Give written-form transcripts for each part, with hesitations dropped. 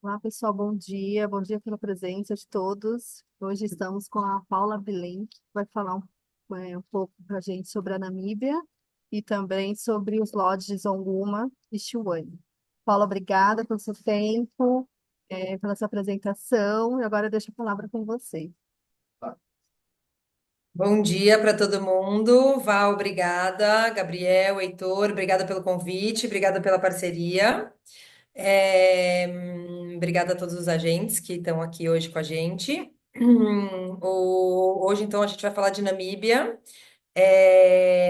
Olá, pessoal, bom dia pela presença de todos. Hoje estamos com a Paula Bilenque, que vai falar um pouco para a gente sobre a Namíbia e também sobre os lodges de Zonguma e Chiuane. Paula, obrigada pelo seu tempo, pela sua apresentação, e agora eu deixo a palavra com você. Bom dia para todo mundo. Val, obrigada. Gabriel, Heitor, obrigada pelo convite, obrigada pela parceria. Obrigada a todos os agentes que estão aqui hoje com a gente. Hoje, então, a gente vai falar de Namíbia.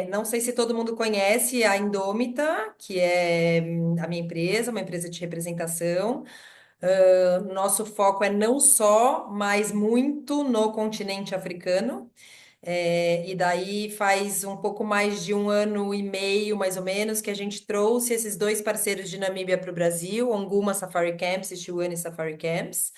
Não sei se todo mundo conhece a Indômita, que é a minha empresa, uma empresa de representação. Nosso foco é não só, mas muito no continente africano. E daí faz um pouco mais de um ano e meio, mais ou menos, que a gente trouxe esses dois parceiros de Namíbia para o Brasil, Onguma Safari Camps e Chiwane Safari Camps.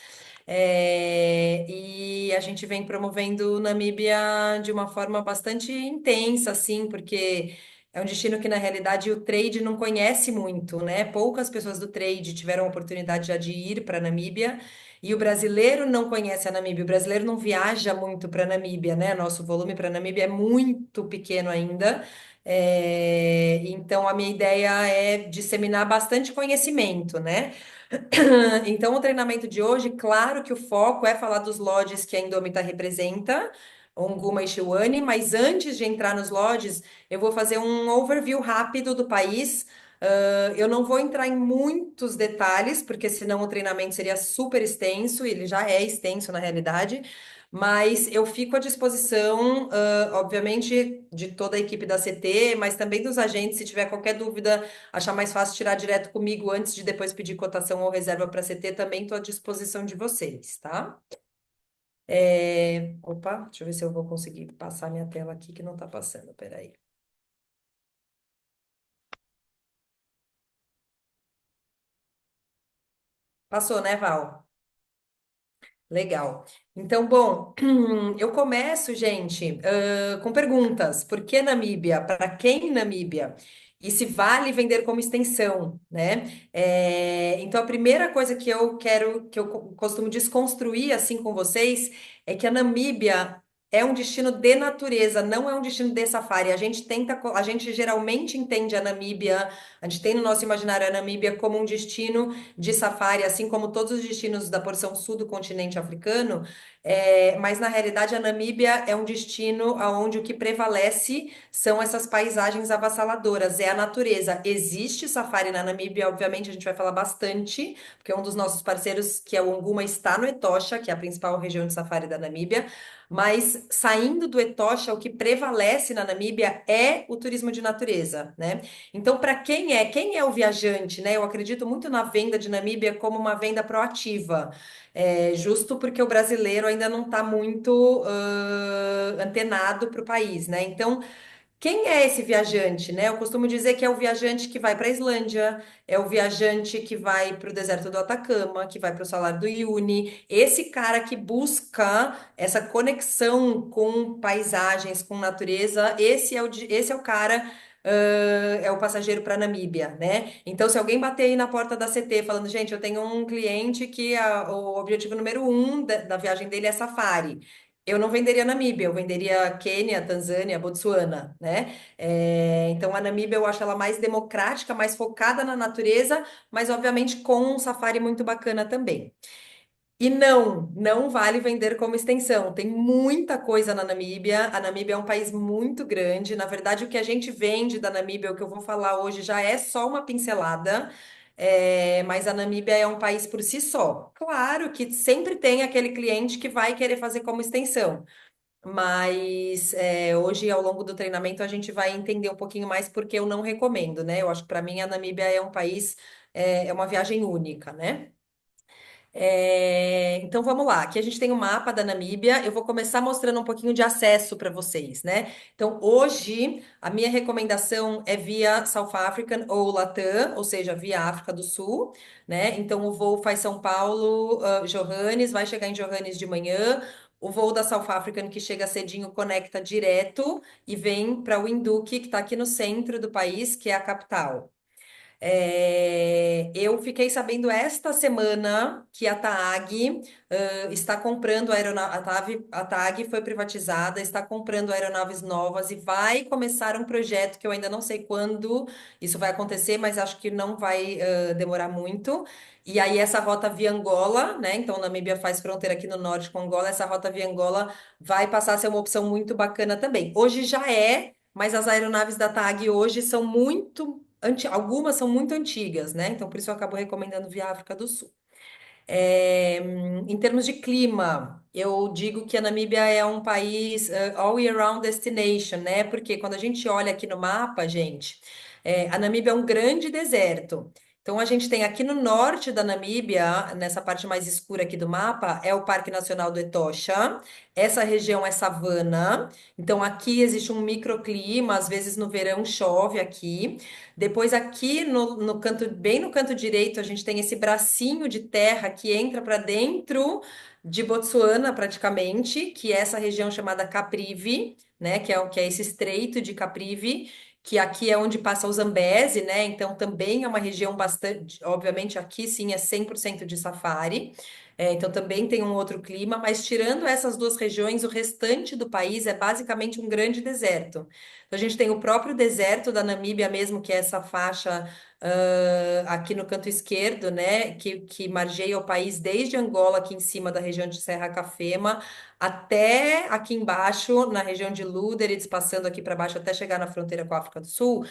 E a gente vem promovendo Namíbia de uma forma bastante intensa, assim, porque é um destino que, na realidade, o trade não conhece muito, né? Poucas pessoas do trade tiveram a oportunidade já de ir para Namíbia. E o brasileiro não conhece a Namíbia, o brasileiro não viaja muito para a Namíbia, né? Nosso volume para a Namíbia é muito pequeno ainda. Então, a minha ideia é disseminar bastante conhecimento, né? Então, o treinamento de hoje, claro que o foco é falar dos lodges que a Indômita representa, Onguma e Chiwane, mas antes de entrar nos lodges, eu vou fazer um overview rápido do país. Eu não vou entrar em muitos detalhes, porque senão o treinamento seria super extenso, e ele já é extenso na realidade, mas eu fico à disposição, obviamente, de toda a equipe da CT, mas também dos agentes, se tiver qualquer dúvida, achar mais fácil tirar direto comigo antes de depois pedir cotação ou reserva para CT, também estou à disposição de vocês, tá? Opa, deixa eu ver se eu vou conseguir passar minha tela aqui que não está passando, peraí. Passou, né, Val? Legal. Então, bom, eu começo, gente, com perguntas. Por que Namíbia? Para quem Namíbia? E se vale vender como extensão, né? Então, a primeira coisa que eu quero, que eu costumo desconstruir assim com vocês, é que a Namíbia é um destino de natureza, não é um destino de safari. A gente geralmente entende a Namíbia, a gente tem no nosso imaginário a Namíbia como um destino de safari, assim como todos os destinos da porção sul do continente africano, mas na realidade a Namíbia é um destino onde o que prevalece são essas paisagens avassaladoras, é a natureza. Existe safari na Namíbia, obviamente a gente vai falar bastante, porque um dos nossos parceiros, que é o Onguma, está no Etosha, que é a principal região de safari da Namíbia. Mas saindo do Etosha, o que prevalece na Namíbia é o turismo de natureza, né? Então, para quem é o viajante, né? Eu acredito muito na venda de Namíbia como uma venda proativa, justo porque o brasileiro ainda não está muito antenado para o país, né? Então, quem é esse viajante, né? Eu costumo dizer que é o viajante que vai para a Islândia, é o viajante que vai para o deserto do Atacama, que vai para o Salar do Uyuni, esse cara que busca essa conexão com paisagens, com natureza, esse é o cara, é o passageiro para Namíbia, né? Então, se alguém bater aí na porta da CT falando, gente, eu tenho um cliente que o objetivo número um da viagem dele é safari. Eu não venderia Namíbia, eu venderia Quênia, Tanzânia, Botsuana, né? Então a Namíbia eu acho ela mais democrática, mais focada na natureza, mas obviamente com um safari muito bacana também. E não vale vender como extensão. Tem muita coisa na Namíbia. A Namíbia é um país muito grande. Na verdade, o que a gente vende da Namíbia, o que eu vou falar hoje, já é só uma pincelada. Mas a Namíbia é um país por si só. Claro que sempre tem aquele cliente que vai querer fazer como extensão. Mas hoje, ao longo do treinamento, a gente vai entender um pouquinho mais porque eu não recomendo, né? Eu acho que para mim a Namíbia é um país, é uma viagem única, né? Então vamos lá, aqui a gente tem o mapa da Namíbia. Eu vou começar mostrando um pouquinho de acesso para vocês, né? Então hoje a minha recomendação é via South African ou Latam, ou seja, via África do Sul, né? Então o voo faz São Paulo, Johannes, vai chegar em Johannes de manhã. O voo da South African que chega cedinho conecta direto e vem para Windhoek, que está aqui no centro do país, que é a capital. Eu fiquei sabendo esta semana que a TAG está comprando a TAG foi privatizada, está comprando aeronaves novas e vai começar um projeto que eu ainda não sei quando isso vai acontecer, mas acho que não vai demorar muito. E aí essa rota via Angola, né? Então Namíbia faz fronteira aqui no norte com Angola, essa rota via Angola vai passar a ser uma opção muito bacana também. Hoje já é, mas as aeronaves da TAG hoje são algumas são muito antigas, né? Então por isso eu acabo recomendando via África do Sul. Em termos de clima, eu digo que a Namíbia é um país all year round destination, né? Porque quando a gente olha aqui no mapa, gente, a Namíbia é um grande deserto. Então a gente tem aqui no norte da Namíbia, nessa parte mais escura aqui do mapa, é o Parque Nacional do Etosha. Essa região é savana. Então aqui existe um microclima, às vezes no verão chove aqui. Depois aqui no canto, bem no canto direito, a gente tem esse bracinho de terra que entra para dentro de Botsuana, praticamente, que é essa região chamada Caprivi, né? Que é esse estreito de Caprivi, que aqui é onde passa o Zambeze, né? Então também é uma região bastante, obviamente aqui sim é 100% de safari. Então também tem um outro clima, mas tirando essas duas regiões, o restante do país é basicamente um grande deserto. Então, a gente tem o próprio deserto da Namíbia mesmo, que é essa faixa aqui no canto esquerdo, né, que margeia o país desde Angola, aqui em cima da região de Serra Cafema, até aqui embaixo, na região de Lüderitz, passando aqui para baixo até chegar na fronteira com a África do Sul.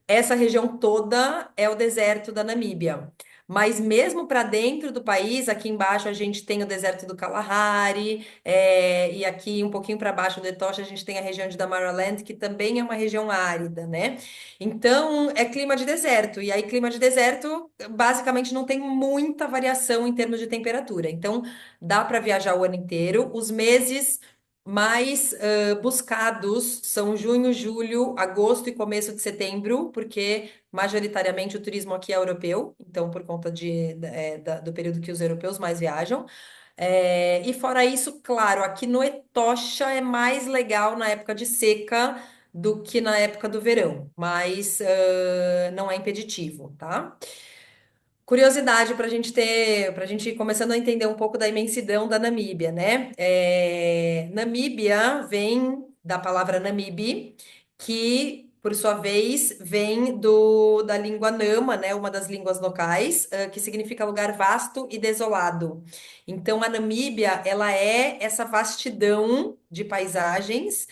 Essa região toda é o deserto da Namíbia. Mas mesmo para dentro do país, aqui embaixo a gente tem o deserto do Kalahari, e aqui um pouquinho para baixo do Etosha a gente tem a região de Damaraland, que também é uma região árida, né? Então é clima de deserto. E aí, clima de deserto, basicamente não tem muita variação em termos de temperatura. Então dá para viajar o ano inteiro. Os meses mais buscados são junho, julho, agosto e começo de setembro, porque majoritariamente o turismo aqui é europeu, então por conta do período que os europeus mais viajam. E fora isso, claro, aqui no Etosha é mais legal na época de seca do que na época do verão, mas não é impeditivo, tá? Curiosidade para a gente ter, para a gente ir começando a entender um pouco da imensidão da Namíbia, né? Namíbia vem da palavra Namibe, que, por sua vez, vem da língua Nama, né? Uma das línguas locais, que significa lugar vasto e desolado. Então, a Namíbia, ela é essa vastidão de paisagens,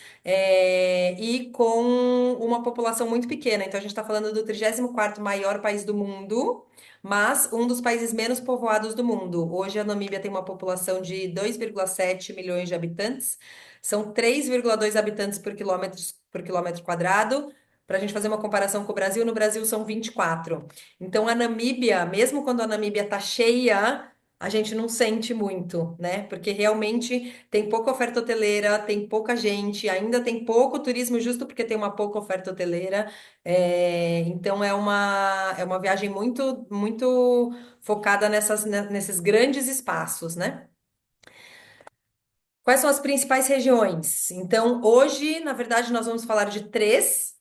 e com uma população muito pequena. Então, a gente está falando do 34º maior país do mundo, mas um dos países menos povoados do mundo. Hoje a Namíbia tem uma população de 2,7 milhões de habitantes, são 3,2 habitantes por quilômetro quadrado. Para a gente fazer uma comparação com o Brasil, no Brasil são 24. Então a Namíbia, mesmo quando a Namíbia está cheia, a gente não sente muito, né? Porque realmente tem pouca oferta hoteleira, tem pouca gente, ainda tem pouco turismo, justo porque tem uma pouca oferta hoteleira. Então é uma viagem muito, muito focada nesses grandes espaços, né? Quais são as principais regiões? Então, hoje, na verdade, nós vamos falar de três,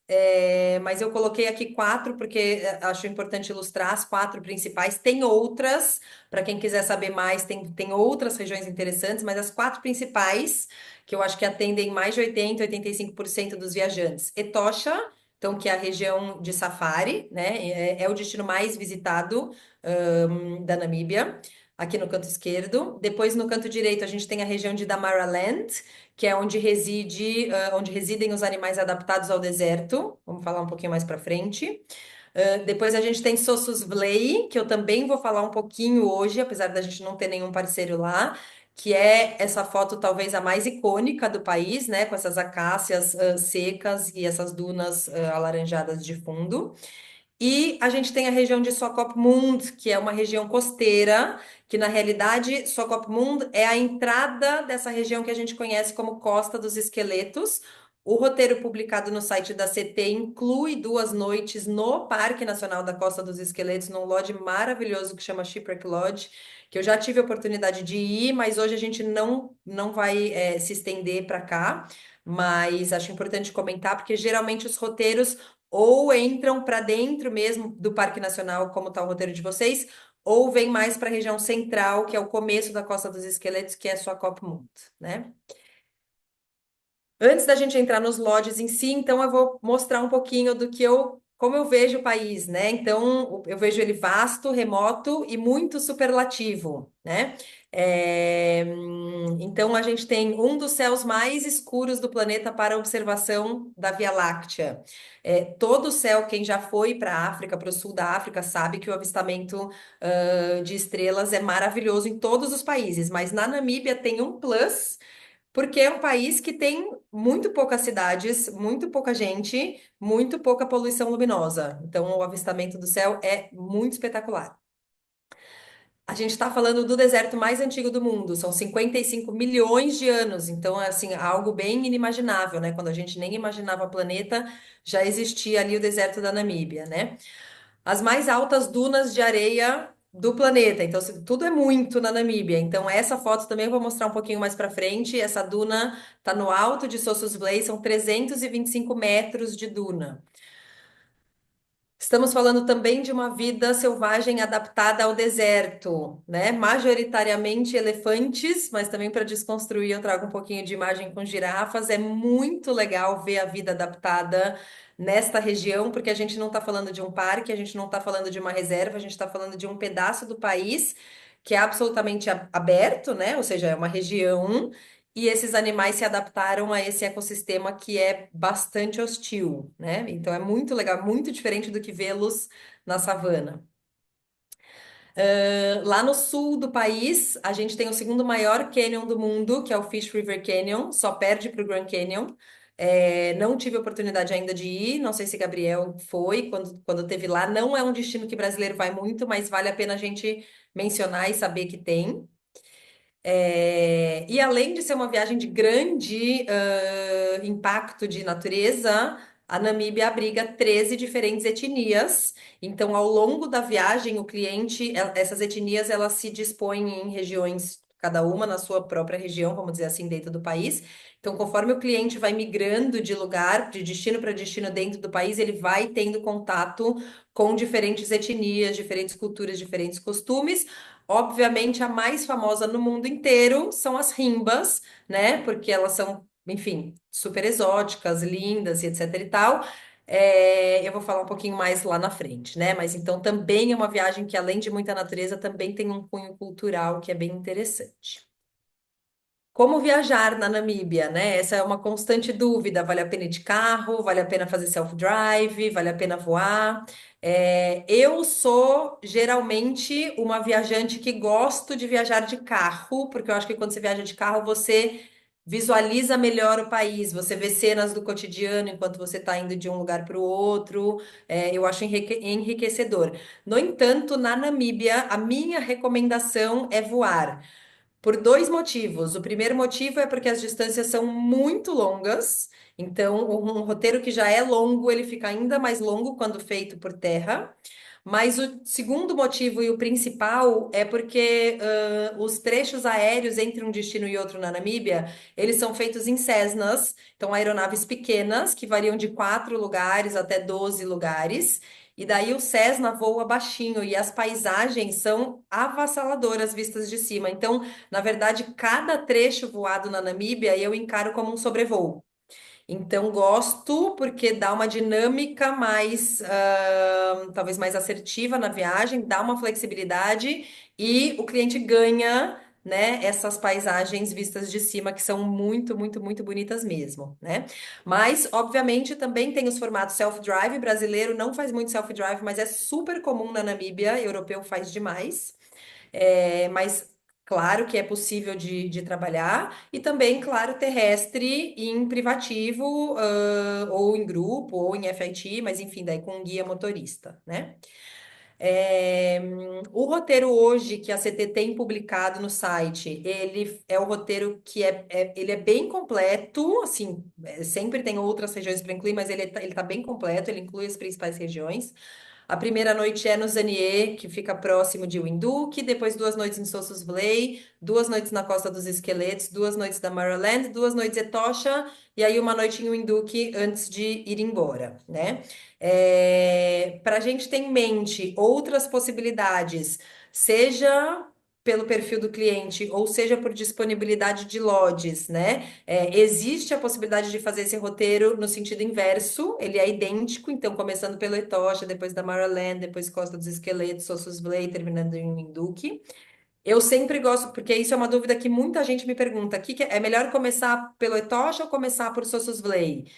mas eu coloquei aqui quatro porque acho importante ilustrar as quatro principais. Tem outras, para quem quiser saber mais, tem outras regiões interessantes, mas as quatro principais, que eu acho que atendem mais de 85% dos viajantes. Etosha, então, que é a região de safari, né? É o destino mais visitado, da Namíbia aqui no canto esquerdo. Depois, no canto direito, a gente tem a região de Damaraland, que é onde residem os animais adaptados ao deserto. Vamos falar um pouquinho mais para frente. Depois a gente tem Sossusvlei, que eu também vou falar um pouquinho hoje, apesar da gente não ter nenhum parceiro lá, que é essa foto talvez a mais icônica do país, né? Com essas acácias secas e essas dunas alaranjadas de fundo. E a gente tem a região de Swakopmund, que é uma região costeira, que na realidade Swakopmund é a entrada dessa região que a gente conhece como Costa dos Esqueletos. O roteiro publicado no site da CT inclui 2 noites no Parque Nacional da Costa dos Esqueletos, num lodge maravilhoso que chama Shipwreck Lodge, que eu já tive a oportunidade de ir, mas hoje a gente não vai se estender para cá. Mas acho importante comentar, porque geralmente os roteiros ou entram para dentro mesmo do Parque Nacional, como está o roteiro de vocês, ou vem mais para a região central, que é o começo da Costa dos Esqueletos, que é Swakopmund, né? Antes da gente entrar nos lodges em si, então eu vou mostrar um pouquinho do que como eu vejo o país, né? Então, eu vejo ele vasto, remoto e muito superlativo, né? Então, a gente tem um dos céus mais escuros do planeta para observação da Via Láctea. Todo o céu, quem já foi para a África, para o sul da África, sabe que o avistamento, de estrelas é maravilhoso em todos os países, mas na Namíbia tem um plus porque é um país que tem muito poucas cidades, muito pouca gente, muito pouca poluição luminosa. Então, o avistamento do céu é muito espetacular. A gente está falando do deserto mais antigo do mundo, são 55 milhões de anos, então é assim, algo bem inimaginável, né? Quando a gente nem imaginava o planeta, já existia ali o deserto da Namíbia, né? As mais altas dunas de areia do planeta. Então, tudo é muito na Namíbia. Então, essa foto também eu vou mostrar um pouquinho mais para frente. Essa duna está no alto de Sossus Bay, são 325 metros de duna. Estamos falando também de uma vida selvagem adaptada ao deserto, né? Majoritariamente elefantes, mas também para desconstruir eu trago um pouquinho de imagem com girafas. É muito legal ver a vida adaptada nesta região, porque a gente não está falando de um parque, a gente não está falando de uma reserva, a gente está falando de um pedaço do país que é absolutamente aberto, né? Ou seja, é uma região e esses animais se adaptaram a esse ecossistema que é bastante hostil, né? Então é muito legal, muito diferente do que vê-los na savana. Lá no sul do país, a gente tem o segundo maior canyon do mundo, que é o Fish River Canyon, só perde para o Grand Canyon. Não tive oportunidade ainda de ir, não sei se Gabriel foi quando teve lá. Não é um destino que brasileiro vai muito, mas vale a pena a gente mencionar e saber que tem. E além de ser uma viagem de grande impacto de natureza, a Namíbia abriga 13 diferentes etnias. Então, ao longo da viagem, o cliente, essas etnias, elas se dispõem em regiões, cada uma na sua própria região, vamos dizer assim, dentro do país. Então, conforme o cliente vai migrando de lugar, de destino para destino dentro do país, ele vai tendo contato com diferentes etnias, diferentes culturas, diferentes costumes. Obviamente, a mais famosa no mundo inteiro são as rimbas, né? Porque elas são, enfim, super exóticas, lindas e etc e tal. Eu vou falar um pouquinho mais lá na frente, né? Mas então também é uma viagem que, além de muita natureza, também tem um cunho cultural que é bem interessante. Como viajar na Namíbia, né? Essa é uma constante dúvida. Vale a pena ir de carro? Vale a pena fazer self-drive? Vale a pena voar? Eu sou geralmente uma viajante que gosto de viajar de carro, porque eu acho que quando você viaja de carro, você visualiza melhor o país, você vê cenas do cotidiano enquanto você está indo de um lugar para o outro. Eu acho enriquecedor. No entanto, na Namíbia, a minha recomendação é voar. Por dois motivos. O primeiro motivo é porque as distâncias são muito longas, então um roteiro que já é longo, ele fica ainda mais longo quando feito por terra. Mas o segundo motivo e o principal é porque os trechos aéreos entre um destino e outro na Namíbia, eles são feitos em Cessnas, então aeronaves pequenas que variam de 4 lugares até 12 lugares. E daí o Cessna voa baixinho e as paisagens são avassaladoras vistas de cima. Então, na verdade, cada trecho voado na Namíbia eu encaro como um sobrevoo. Então, gosto porque dá uma dinâmica mais, talvez mais assertiva na viagem, dá uma flexibilidade e o cliente ganha, né, essas paisagens vistas de cima que são muito, muito, muito bonitas mesmo, né? Mas, obviamente, também tem os formatos self-drive. Brasileiro não faz muito self-drive, mas é super comum na Namíbia, europeu faz demais. Mas claro que é possível de trabalhar, e também, claro, terrestre em privativo, ou em grupo, ou em FIT, mas enfim, daí com um guia motorista, né? O roteiro hoje que a CT tem publicado no site, ele é o roteiro que ele é bem completo, assim, sempre tem outras regiões para incluir, mas ele tá bem completo, ele inclui as principais regiões. A primeira noite é no Zanier, que fica próximo de Windhoek, depois 2 noites em Sossus Vlei, 2 noites na Costa dos Esqueletos, 2 noites da Maraland, 2 noites em Etosha, e aí uma noite em Windhoek antes de ir embora, né? Para a gente ter em mente outras possibilidades, seja pelo perfil do cliente, ou seja por disponibilidade de lodges, né? Existe a possibilidade de fazer esse roteiro no sentido inverso, ele é idêntico, então começando pelo Etosha, depois da Maraland, depois Costa dos Esqueletos, Sossus Vlei, terminando em Windhoek. Eu sempre gosto, porque isso é uma dúvida que muita gente me pergunta, é melhor começar pelo Etosha ou começar por Sossus Vlei?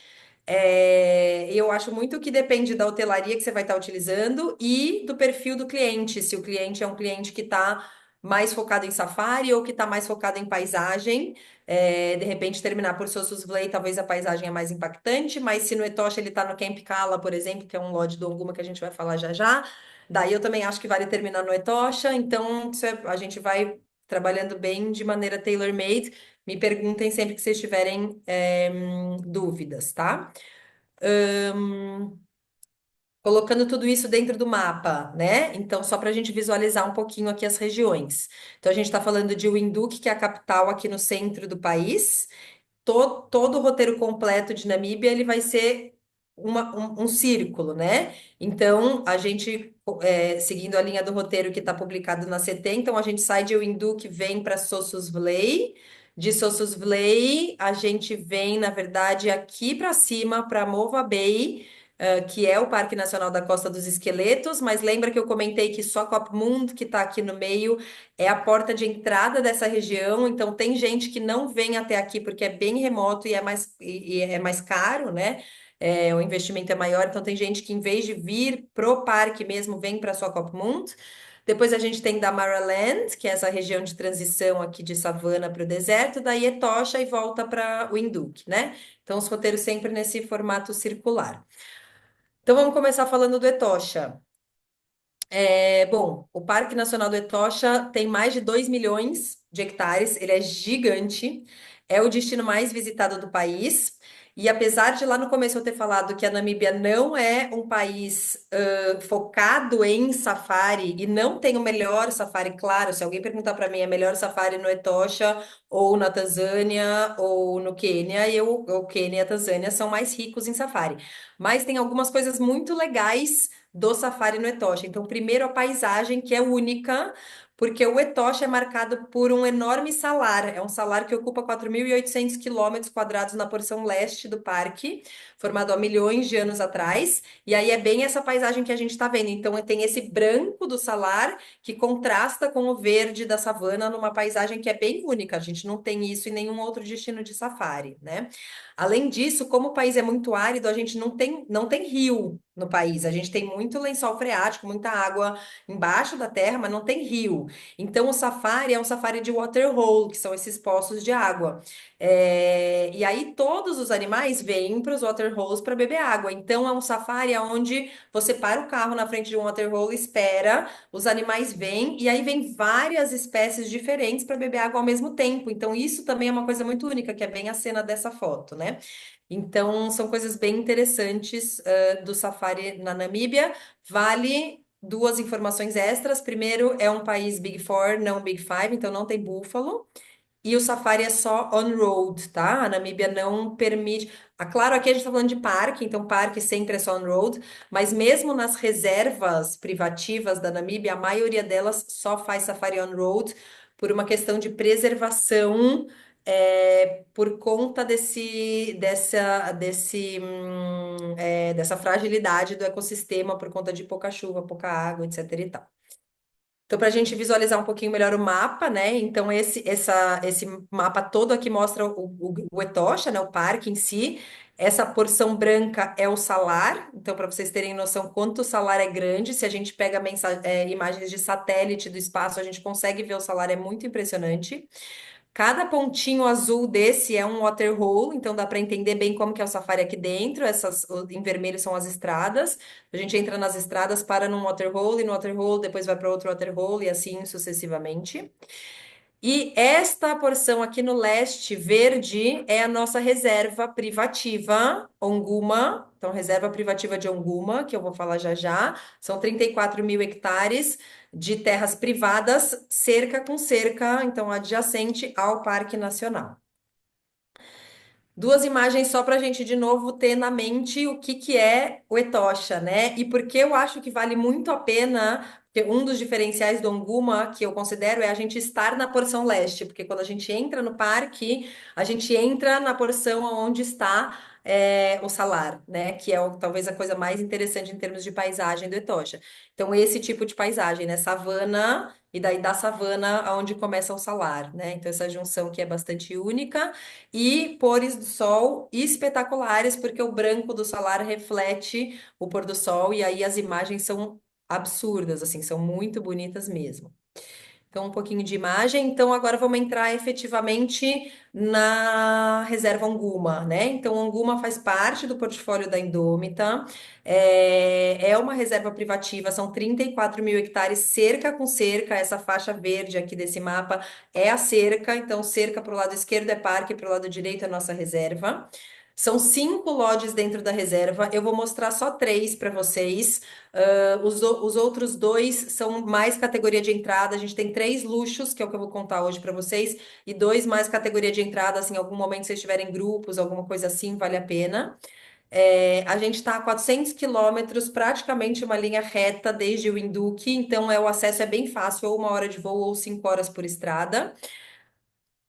Eu acho muito que depende da hotelaria que você vai estar utilizando e do perfil do cliente. Se o cliente é um cliente que está mais focado em safari ou que está mais focado em paisagem, de repente terminar por Sossus Vlei, talvez a paisagem é mais impactante, mas se no Etosha ele está no Camp Cala, por exemplo, que é um lodge do Oguma que a gente vai falar já já, daí eu também acho que vale terminar no Etosha, então a gente vai trabalhando bem de maneira tailor-made. Me perguntem sempre que vocês tiverem dúvidas, tá? Colocando tudo isso dentro do mapa, né? Então, só para a gente visualizar um pouquinho aqui as regiões. Então, a gente está falando de Windhoek, que é a capital aqui no centro do país. Todo o roteiro completo de Namíbia, ele vai ser um círculo, né? Então, a gente, seguindo a linha do roteiro que está publicado na CT, então a gente sai de Windhoek, vem para Sossus Vlei. De Sossus Vlei, a gente vem, na verdade, aqui para cima, para Mova Bay, que é o Parque Nacional da Costa dos Esqueletos, mas lembra que eu comentei que só Kopmund, que está aqui no meio, é a porta de entrada dessa região, então tem gente que não vem até aqui porque é bem remoto e é mais caro, né? O investimento é maior, então tem gente que em vez de vir pro parque mesmo, vem para Swakopmund. Depois a gente tem Damaraland, que é essa região de transição aqui de savana para o deserto, daí Etosha e volta para Windhoek, né? Então os roteiros sempre nesse formato circular. Então vamos começar falando do Etosha. Bom, o Parque Nacional do Etosha tem mais de 2 milhões de hectares, ele é gigante, é o destino mais visitado do país. E apesar de lá no começo eu ter falado que a Namíbia não é um país focado em safari e não tem o melhor safari, claro, se alguém perguntar para mim é melhor safari no Etosha ou na Tanzânia ou no Quênia, o Quênia e a Tanzânia são mais ricos em safari. Mas tem algumas coisas muito legais do safari no Etosha. Então, primeiro a paisagem, que é única, porque o Etosha é marcado por um enorme salar. É um salar que ocupa 4.800 quilômetros quadrados na porção leste do parque, formado há milhões de anos atrás. E aí é bem essa paisagem que a gente está vendo. Então, tem esse branco do salar que contrasta com o verde da savana numa paisagem que é bem única. A gente não tem isso em nenhum outro destino de safari, né? Além disso, como o país é muito árido, a gente não tem rio no país. A gente tem muito lençol freático, muita água embaixo da terra, mas não tem rio. Então, o safari é um safari de waterhole, que são esses poços de água. E aí, todos os animais vêm para os waterholes para beber água. Então, é um safari onde você para o carro na frente de um waterhole, espera, os animais vêm, e aí vem várias espécies diferentes para beber água ao mesmo tempo. Então, isso também é uma coisa muito única, que é bem a cena dessa foto, né? Então, são coisas bem interessantes, do safari na Namíbia. Vale duas informações extras. Primeiro, é um país Big Four, não Big Five, então não tem búfalo. E o safari é só on-road, tá? A Namíbia não permite. Claro, aqui a gente está falando de parque, então parque sempre é só on-road, mas mesmo nas reservas privativas da Namíbia, a maioria delas só faz safari on-road por uma questão de preservação, por conta dessa fragilidade do ecossistema, por conta de pouca chuva, pouca água, etc. e tal. Então, para a gente visualizar um pouquinho melhor o mapa, né? Então, esse mapa todo aqui mostra o Etosha, né? O parque em si. Essa porção branca é o salar. Então, para vocês terem noção quanto o salar é grande, se a gente pega imagens de satélite do espaço, a gente consegue ver o salar, é muito impressionante. Cada pontinho azul desse é um waterhole, então dá para entender bem como que é o safari aqui dentro. Em vermelho são as estradas. A gente entra nas estradas, para num waterhole, e no waterhole depois vai para outro waterhole e assim sucessivamente. E esta porção aqui no leste, verde, é a nossa reserva privativa, Onguma, então reserva privativa de Onguma, que eu vou falar já já, são 34 mil hectares de terras privadas, cerca com cerca, então adjacente ao Parque Nacional. Duas imagens só para a gente de novo ter na mente o que que é o Etosha, né? E por que eu acho que vale muito a pena, porque um dos diferenciais do Onguma que eu considero é a gente estar na porção leste, porque quando a gente entra no parque, a gente entra na porção onde está o salar, né? Que é talvez a coisa mais interessante em termos de paisagem do Etosha. Então, esse tipo de paisagem, né? Savana. E daí da savana aonde começa o salar, né? Então, essa junção que é bastante única e pôres do sol espetaculares, porque o branco do salar reflete o pôr do sol, e aí as imagens são absurdas, assim, são muito bonitas mesmo. Então, um pouquinho de imagem. Então, agora vamos entrar efetivamente na reserva Onguma, né? Então, Onguma faz parte do portfólio da Indômita, é uma reserva privativa, são 34 mil hectares, cerca com cerca, essa faixa verde aqui desse mapa é a cerca, então, cerca para o lado esquerdo é parque, para o lado direito é nossa reserva. São 5 lodges dentro da reserva, eu vou mostrar só 3 para vocês. Os outros 2 são mais categoria de entrada. A gente tem 3 luxos, que é o que eu vou contar hoje para vocês, e 2 mais categoria de entrada. Assim, em algum momento, se vocês tiverem grupos, alguma coisa assim, vale a pena. A gente está a 400 quilômetros, praticamente uma linha reta desde o Induque, então o acesso é bem fácil, ou 1 hora de voo ou 5 horas por estrada.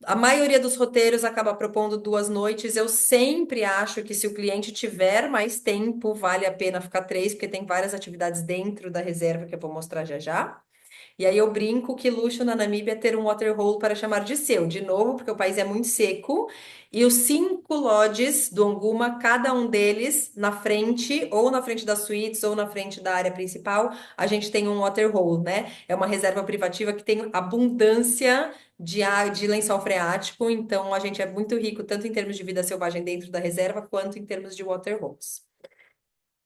A maioria dos roteiros acaba propondo 2 noites. Eu sempre acho que se o cliente tiver mais tempo, vale a pena ficar 3, porque tem várias atividades dentro da reserva que eu vou mostrar já já. E aí eu brinco que luxo na Namíbia é ter um waterhole para chamar de seu. De novo, porque o país é muito seco. E os 5 lodges do Onguma, cada um deles na frente, ou na frente das suítes, ou na frente da área principal, a gente tem um waterhole, né? É uma reserva privativa que tem abundância de lençol freático. Então, a gente é muito rico, tanto em termos de vida selvagem dentro da reserva, quanto em termos de waterholes.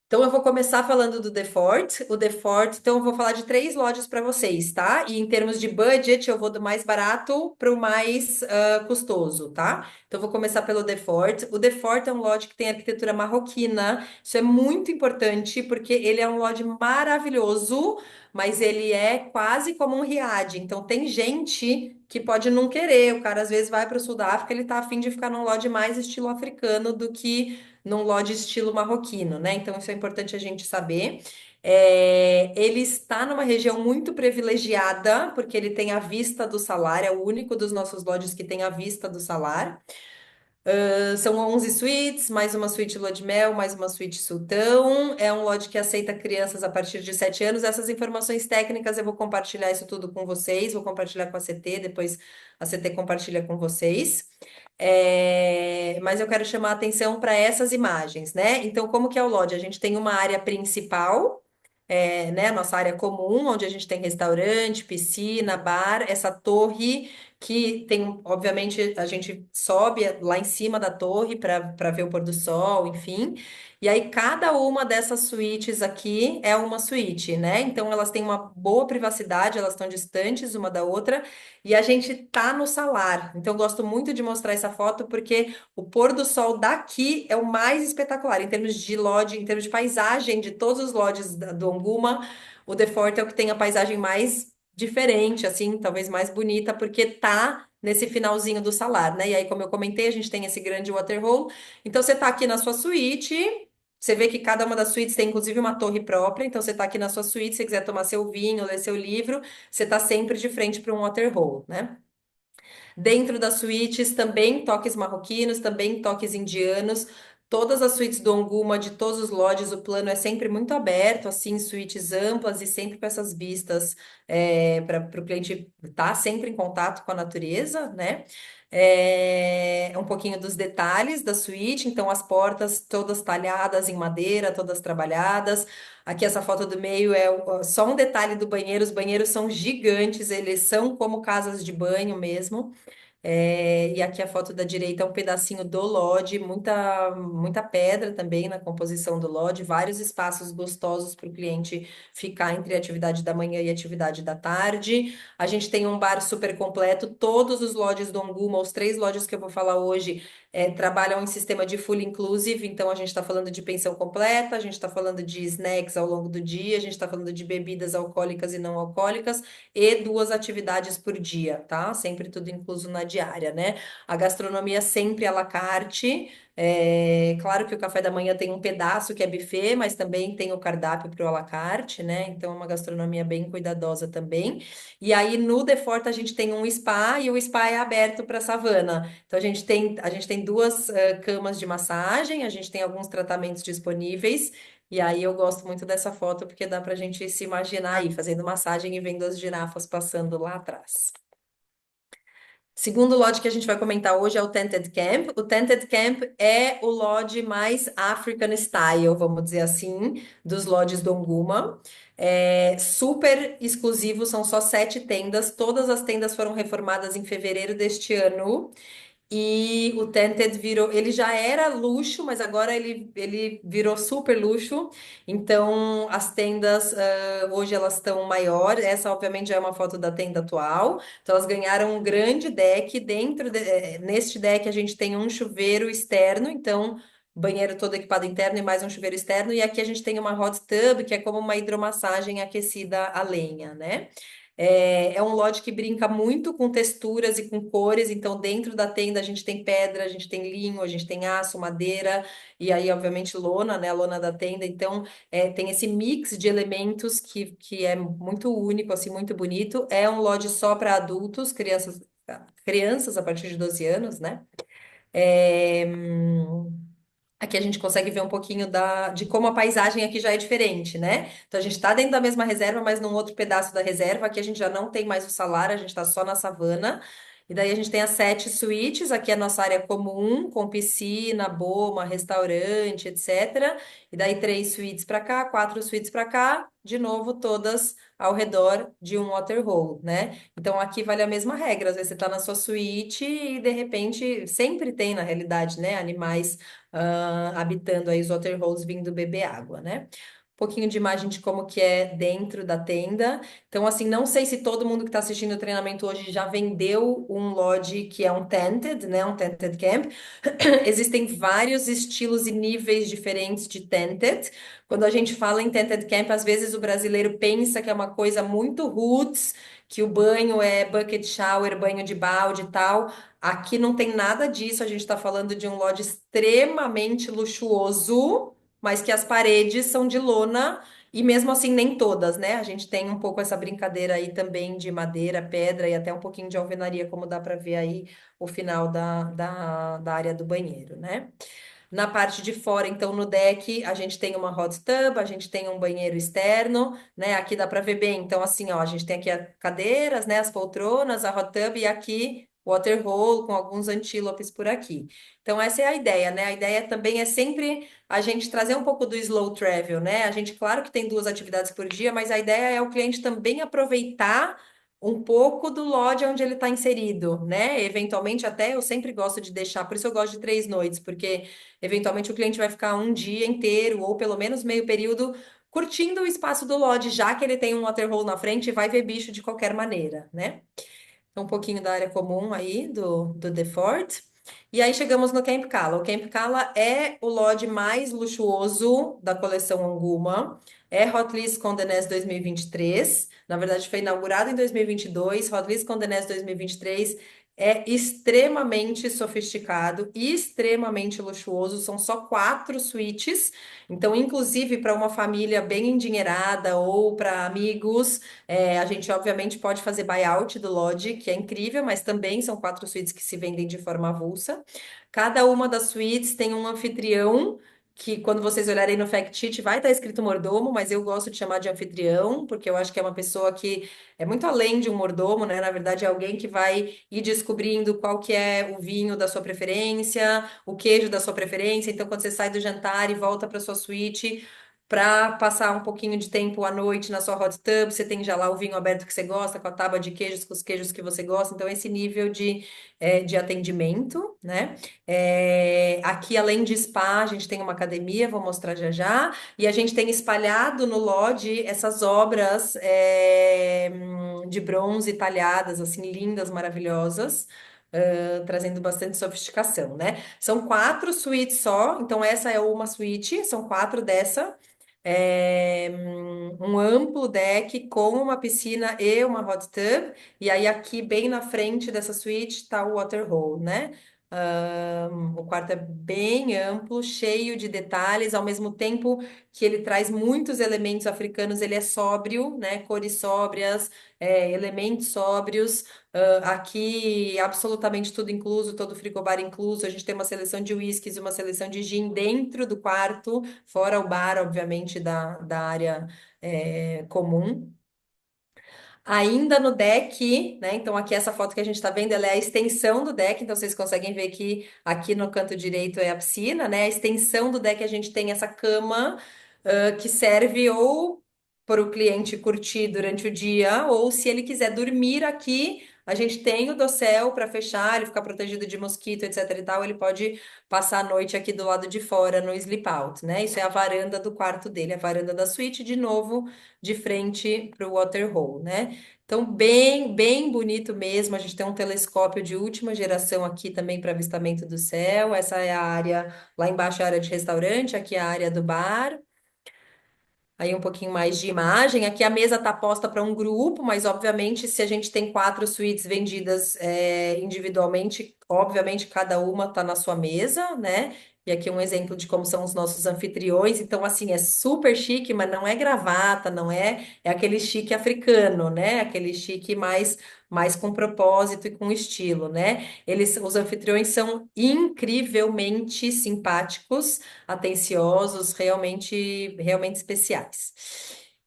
Então, eu vou começar falando do The Fort. O The Fort, então, eu vou falar de 3 lojas para vocês, tá? E em termos de budget, eu vou do mais barato para o mais custoso, tá? Então, eu vou começar pelo The Fort. O The Fort é um lodge que tem arquitetura marroquina. Isso é muito importante, porque ele é um lodge maravilhoso, mas ele é quase como um riad. Então, tem gente que pode não querer. O cara, às vezes, vai para o sul da África, ele tá afim de ficar num lodge mais estilo africano do que num lodge estilo marroquino, né? Então, isso é importante a gente saber. Ele está numa região muito privilegiada, porque ele tem a vista do salar, é o único dos nossos lodges que tem a vista do salar. São 11 suítes, mais uma suíte lua de mel, mais uma suíte sultão. É um lodge que aceita crianças a partir de 7 anos. Essas informações técnicas eu vou compartilhar isso tudo com vocês, vou compartilhar com a CT, depois a CT compartilha com vocês. Mas eu quero chamar a atenção para essas imagens, né? Então, como que é o lodge? A gente tem uma área principal, né? A nossa área comum, onde a gente tem restaurante, piscina, bar, essa torre que tem, obviamente, a gente sobe lá em cima da torre para ver o pôr do sol, enfim. E aí, cada uma dessas suítes aqui é uma suíte, né? Então, elas têm uma boa privacidade, elas estão distantes uma da outra, e a gente tá no salar. Então, eu gosto muito de mostrar essa foto, porque o pôr do sol daqui é o mais espetacular, em termos de lodge, em termos de paisagem, de todos os lodges do Onguma, o The Fort é o que tem a paisagem mais diferente, assim, talvez mais bonita, porque tá nesse finalzinho do salar, né? E aí, como eu comentei, a gente tem esse grande waterhole. Então, você tá aqui na sua suíte, você vê que cada uma das suítes tem inclusive uma torre própria. Então, você tá aqui na sua suíte, se você quiser tomar seu vinho, ler seu livro, você tá sempre de frente para um waterhole, né? Dentro das suítes também toques marroquinos, também toques indianos. Todas as suítes do Onguma, de todos os lodges, o plano é sempre muito aberto, assim, suítes amplas e sempre com essas vistas para o cliente estar sempre em contato com a natureza, né? Um pouquinho dos detalhes da suíte, então as portas todas talhadas em madeira, todas trabalhadas. Aqui essa foto do meio é só um detalhe do banheiro, os banheiros são gigantes, eles são como casas de banho mesmo. E aqui a foto da direita é um pedacinho do lodge, muita pedra também na composição do lodge, vários espaços gostosos para o cliente ficar entre a atividade da manhã e a atividade da tarde. A gente tem um bar super completo, todos os lodges do Onguma, os 3 lodges que eu vou falar hoje, trabalham em sistema de full inclusive, então a gente está falando de pensão completa, a gente está falando de snacks ao longo do dia, a gente está falando de bebidas alcoólicas e não alcoólicas e duas atividades por dia, tá? Sempre tudo incluso na diária, né? A gastronomia sempre à la carte. Claro que o café da manhã tem um pedaço que é buffet, mas também tem o cardápio para o à la carte, né? Então é uma gastronomia bem cuidadosa também. E aí no The Fort a gente tem um spa e o spa é aberto para savana. Então a gente tem duas camas de massagem, a gente tem alguns tratamentos disponíveis. E aí eu gosto muito dessa foto porque dá para a gente se imaginar aí fazendo massagem e vendo as girafas passando lá atrás. Segundo lodge que a gente vai comentar hoje é o Tented Camp. O Tented Camp é o lodge mais African style, vamos dizer assim, dos lodges do Nguma. É super exclusivo, são só 7 tendas. Todas as tendas foram reformadas em fevereiro deste ano. E o Tented virou, ele já era luxo, mas agora ele virou super luxo. Então, as tendas, hoje elas estão maiores. Essa, obviamente, já é uma foto da tenda atual. Então, elas ganharam um grande deck. Neste deck, a gente tem um chuveiro externo. Então, banheiro todo equipado interno e mais um chuveiro externo. E aqui a gente tem uma hot tub, que é como uma hidromassagem aquecida a lenha, né? É um lote que brinca muito com texturas e com cores, então dentro da tenda a gente tem pedra, a gente tem linho, a gente tem aço, madeira, e aí, obviamente, lona, né? A lona da tenda. Então, tem esse mix de elementos que é muito único, assim, muito bonito. É um lodge só para adultos, crianças a partir de 12 anos, né? É, Aqui a gente consegue ver um pouquinho de como a paisagem aqui já é diferente, né? Então a gente está dentro da mesma reserva, mas num outro pedaço da reserva. Aqui a gente já não tem mais o salário, a gente está só na savana. E daí a gente tem as 7 suítes, aqui é a nossa área comum, com piscina, boma, restaurante, etc. E daí 3 suítes para cá, 4 suítes para cá, de novo, todas ao redor de um waterhole, né? Então aqui vale a mesma regra. Às vezes você está na sua suíte e de repente sempre tem, na realidade, né? Animais habitando aí os waterholes vindo beber água, né? Um pouquinho de imagem de como que é dentro da tenda. Então, assim, não sei se todo mundo que está assistindo o treinamento hoje já vendeu um lodge que é um tented, né? Um tented camp. Existem vários estilos e níveis diferentes de tented. Quando a gente fala em tented camp, às vezes o brasileiro pensa que é uma coisa muito roots, que o banho é bucket shower, banho de balde e tal. Aqui não tem nada disso, a gente está falando de um lodge extremamente luxuoso, mas que as paredes são de lona, e mesmo assim nem todas, né? A gente tem um pouco essa brincadeira aí também de madeira, pedra e até um pouquinho de alvenaria, como dá para ver aí o final da área do banheiro, né? Na parte de fora, então, no deck, a gente tem uma hot tub, a gente tem um banheiro externo, né? Aqui dá para ver bem. Então, assim, ó, a gente tem aqui as cadeiras, né? As poltronas, a hot tub e aqui waterhole com alguns antílopes por aqui. Então, essa é a ideia, né? A ideia também é sempre a gente trazer um pouco do slow travel, né? A gente, claro que tem 2 atividades por dia, mas a ideia é o cliente também aproveitar um pouco do lodge onde ele está inserido, né? Eventualmente, até eu sempre gosto de deixar, por isso eu gosto de 3 noites, porque eventualmente o cliente vai ficar um dia inteiro, ou pelo menos meio período, curtindo o espaço do lodge, já que ele tem um waterhole na frente e vai ver bicho de qualquer maneira, né? Então, um pouquinho da área comum aí do The Fort. E aí chegamos no Camp Cala. O Camp Cala é o lodge mais luxuoso da coleção Anguma. É Hot Condé Nast 2023. Na verdade, foi inaugurado em 2022. Hot Condé Nast 2023 é extremamente sofisticado, extremamente luxuoso. São só 4 suítes. Então, inclusive, para uma família bem endinheirada ou para amigos, a gente, obviamente, pode fazer buyout do lodge, que é incrível, mas também são 4 suítes que se vendem de forma avulsa. Cada uma das suítes tem um anfitrião, que quando vocês olharem no fact sheet vai estar escrito mordomo, mas eu gosto de chamar de anfitrião, porque eu acho que é uma pessoa que é muito além de um mordomo, né? Na verdade, é alguém que vai ir descobrindo qual que é o vinho da sua preferência, o queijo da sua preferência. Então, quando você sai do jantar e volta para sua suíte, para passar um pouquinho de tempo à noite na sua hot tub, você tem já lá o vinho aberto que você gosta, com a tábua de queijos, com os queijos que você gosta. Então, esse nível de atendimento, né? Aqui, além de spa, a gente tem uma academia, vou mostrar já já, e a gente tem espalhado no lodge essas obras de bronze talhadas, assim, lindas, maravilhosas. trazendo bastante sofisticação, né? São quatro suítes só, então essa é uma suíte, são quatro dessa. Um amplo deck com uma piscina e uma hot tub, e aí aqui bem na frente dessa suíte está o waterhole, né? O quarto é bem amplo, cheio de detalhes, ao mesmo tempo que ele traz muitos elementos africanos, ele é sóbrio, né? Cores sóbrias, elementos sóbrios. Aqui, absolutamente tudo incluso, todo frigobar incluso. A gente tem uma seleção de whiskies e uma seleção de gin dentro do quarto, fora o bar, obviamente, da área, comum. Ainda no deck, né? Então, aqui essa foto que a gente está vendo, ela é a extensão do deck. Então, vocês conseguem ver que aqui no canto direito é a piscina, né? A extensão do deck a gente tem essa cama, que serve ou para o cliente curtir durante o dia, ou se ele quiser dormir aqui, a gente tem o dossel para fechar, ele ficar protegido de mosquito, etc e tal. Ele pode passar a noite aqui do lado de fora no sleep out, né? Isso é a varanda do quarto dele, a varanda da suíte, de novo, de frente para o waterhole, né? Então, bem bonito mesmo. A gente tem um telescópio de última geração aqui também para avistamento do céu. Essa é a área, lá embaixo é a área de restaurante, aqui é a área do bar. Aí um pouquinho mais de imagem. Aqui a mesa está posta para um grupo, mas obviamente, se a gente tem quatro suítes vendidas individualmente, obviamente cada uma está na sua mesa, né? E aqui um exemplo de como são os nossos anfitriões. Então, assim, é super chique, mas não é gravata, não é, é aquele chique africano, né? Aquele chique mais com propósito e com estilo, né? Os anfitriões são incrivelmente simpáticos, atenciosos, realmente especiais.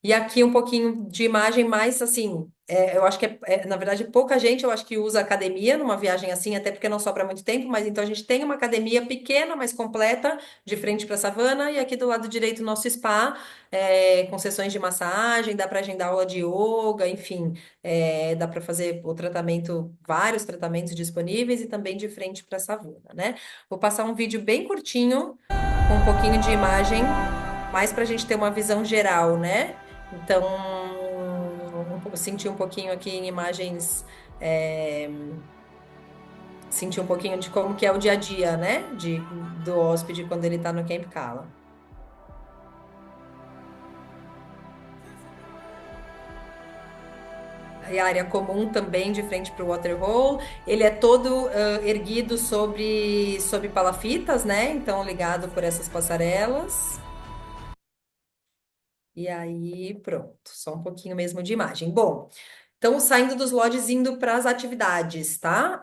E aqui um pouquinho de imagem mais assim, eu acho que na verdade pouca gente eu acho que usa academia numa viagem assim, até porque não sobra muito tempo, mas então a gente tem uma academia pequena, mas completa, de frente para a savana, e aqui do lado direito o nosso spa, com sessões de massagem, dá para agendar aula de yoga, enfim, dá para fazer o tratamento, vários tratamentos disponíveis e também de frente para a savana, né? Vou passar um vídeo bem curtinho com um pouquinho de imagem, mais para a gente ter uma visão geral, né? Então, sentir um pouquinho aqui em imagens, é, sentir um pouquinho de como que é o dia a dia, né? Do hóspede quando ele está no Camp Cala. E a área comum também de frente para o waterhole. Ele é todo erguido sobre palafitas, né? Então, ligado por essas passarelas. E aí, pronto, só um pouquinho mesmo de imagem. Bom, então saindo dos lodges, indo para as atividades, tá?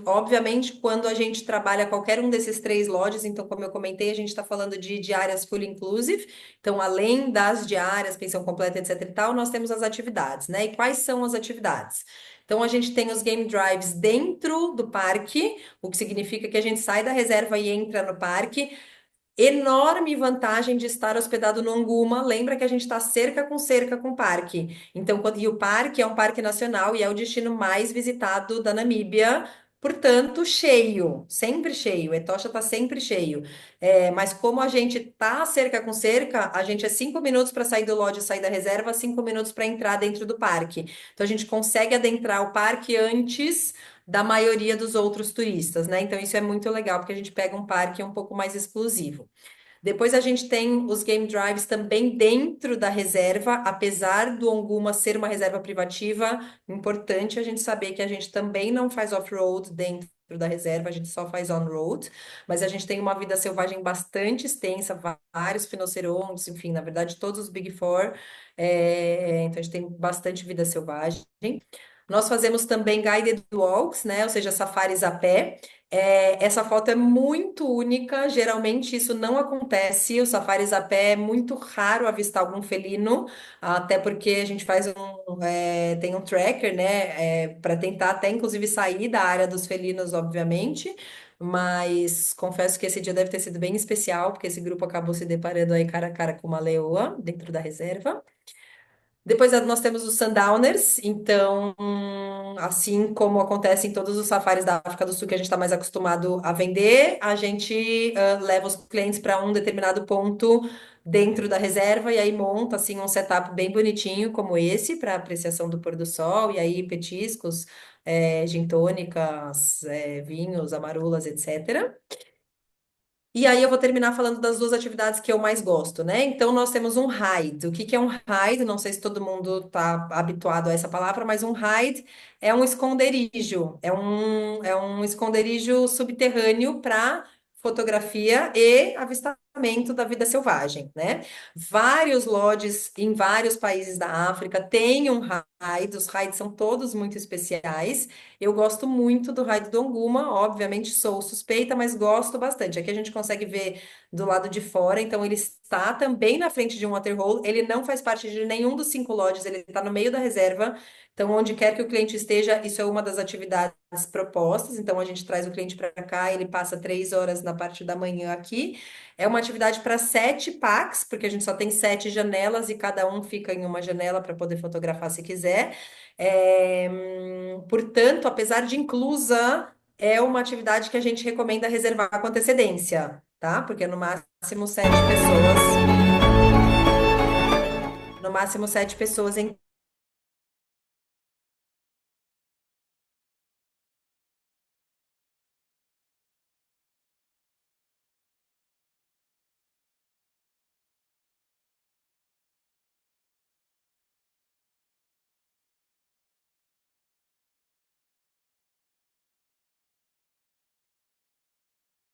Obviamente, quando a gente trabalha qualquer um desses três lodges, então, como eu comentei, a gente está falando de diárias full inclusive. Então, além das diárias, pensão completa, etc e tal, nós temos as atividades, né? E quais são as atividades? Então, a gente tem os game drives dentro do parque, o que significa que a gente sai da reserva e entra no parque. Enorme vantagem de estar hospedado no Anguma. Lembra que a gente está cerca com o parque. Então, e o parque é um parque nacional e é o destino mais visitado da Namíbia. Portanto, cheio, sempre cheio. Etosha está sempre cheio. Mas como a gente tá cerca com cerca, a gente é 5 minutos para sair do lodge, sair da reserva, 5 minutos para entrar dentro do parque. Então, a gente consegue adentrar o parque antes da maioria dos outros turistas, né? Então, isso é muito legal, porque a gente pega um parque um pouco mais exclusivo. Depois a gente tem os game drives também dentro da reserva, apesar do Onguma ser uma reserva privativa, importante a gente saber que a gente também não faz off-road dentro da reserva, a gente só faz on-road, mas a gente tem uma vida selvagem bastante extensa, vários rinocerontes, enfim, na verdade todos os Big Four, então a gente tem bastante vida selvagem. Nós fazemos também guided walks, né? Ou seja, safaris a pé. Essa foto é muito única, geralmente isso não acontece. Os safaris a pé é muito raro avistar algum felino, até porque a gente tem um tracker, né? Para tentar até inclusive sair da área dos felinos, obviamente. Mas confesso que esse dia deve ter sido bem especial, porque esse grupo acabou se deparando aí cara a cara com uma leoa dentro da reserva. Depois nós temos os Sundowners, então, assim como acontece em todos os safaris da África do Sul que a gente está mais acostumado a vender, a gente leva os clientes para um determinado ponto dentro da reserva e aí monta assim um setup bem bonitinho como esse para apreciação do pôr do sol e aí petiscos, gin tônicas, vinhos, amarolas, etc. E aí eu vou terminar falando das duas atividades que eu mais gosto, né? Então nós temos um hide. O que que é um hide? Não sei se todo mundo está habituado a essa palavra, mas um hide é um esconderijo. É um esconderijo subterrâneo para fotografia e avistamento da vida selvagem, né? Vários lodges em vários países da África têm um hide. Os hides são todos muito especiais. Eu gosto muito do raio do Donguma, obviamente sou suspeita, mas gosto bastante. Aqui a gente consegue ver do lado de fora, então ele está também na frente de um waterhole. Ele não faz parte de nenhum dos 5 lodges, ele está no meio da reserva. Então, onde quer que o cliente esteja, isso é uma das atividades propostas. Então, a gente traz o cliente para cá, ele passa 3 horas na parte da manhã aqui. É uma atividade para 7 packs, porque a gente só tem 7 janelas e cada um fica em uma janela para poder fotografar se quiser. Portanto, apesar de inclusa, é uma atividade que a gente recomenda reservar com antecedência, tá? Porque no máximo 7 pessoas, no máximo 7 pessoas em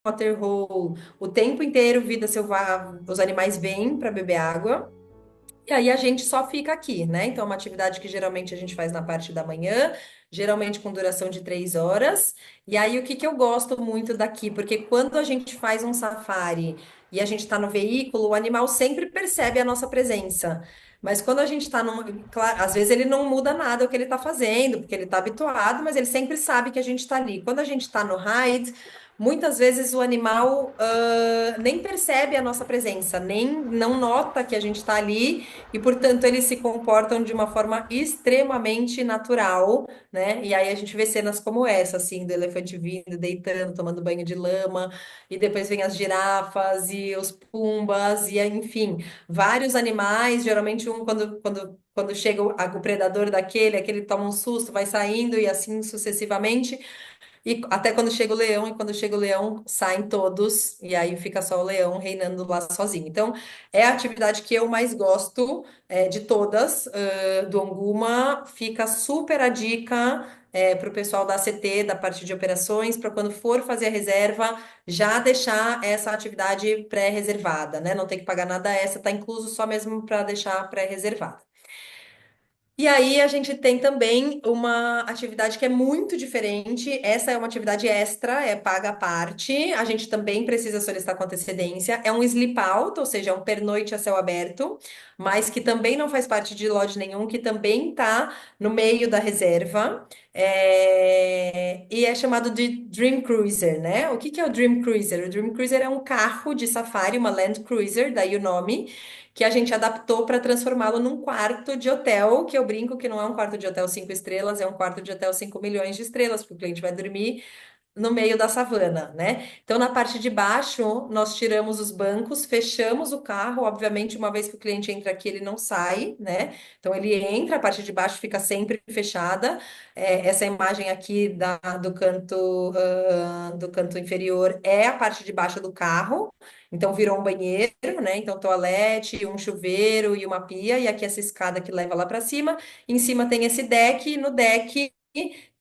waterhole o tempo inteiro, vida selvagem, os animais vêm para beber água. E aí a gente só fica aqui, né? Então, é uma atividade que geralmente a gente faz na parte da manhã, geralmente com duração de 3 horas. E aí, o que que eu gosto muito daqui? Porque quando a gente faz um safari e a gente está no veículo, o animal sempre percebe a nossa presença. Mas quando a gente está num. Claro, às vezes ele não muda nada o que ele está fazendo, porque ele está habituado, mas ele sempre sabe que a gente está ali. Quando a gente está no ride, muitas vezes o animal nem percebe a nossa presença, nem não nota que a gente está ali e, portanto, eles se comportam de uma forma extremamente natural, né? E aí a gente vê cenas como essa, assim, do elefante vindo, deitando, tomando banho de lama, e depois vem as girafas e os pumbas, e enfim, vários animais, geralmente quando chega o predador daquele, aquele toma um susto, vai saindo e assim sucessivamente. E até quando chega o leão, e quando chega o leão, saem todos, e aí fica só o leão reinando lá sozinho. Então, é a atividade que eu mais gosto, de todas, do Anguma. Fica super a dica, para o pessoal da ACT, da parte de operações, para quando for fazer a reserva, já deixar essa atividade pré-reservada, né? Não tem que pagar nada extra, tá incluso só mesmo para deixar pré-reservada. E aí a gente tem também uma atividade que é muito diferente. Essa é uma atividade extra, é paga à parte. A gente também precisa solicitar com antecedência. É um sleep out, ou seja, é um pernoite a céu aberto, mas que também não faz parte de lodge nenhum, que também está no meio da reserva. E é chamado de Dream Cruiser, né? O que que é o Dream Cruiser? O Dream Cruiser é um carro de safari, uma Land Cruiser, daí o nome que a gente adaptou para transformá-lo num quarto de hotel, que eu brinco que não é um quarto de hotel 5 estrelas, é um quarto de hotel 5 milhões de estrelas, porque o cliente vai dormir no meio da savana, né? Então, na parte de baixo, nós tiramos os bancos, fechamos o carro. Obviamente, uma vez que o cliente entra aqui, ele não sai, né? Então, ele entra, a parte de baixo fica sempre fechada. Essa imagem aqui do canto inferior é a parte de baixo do carro. Então, virou um banheiro, né? Então, toalete, um chuveiro e uma pia. E aqui essa escada que leva lá para cima. Em cima tem esse deck. E no deck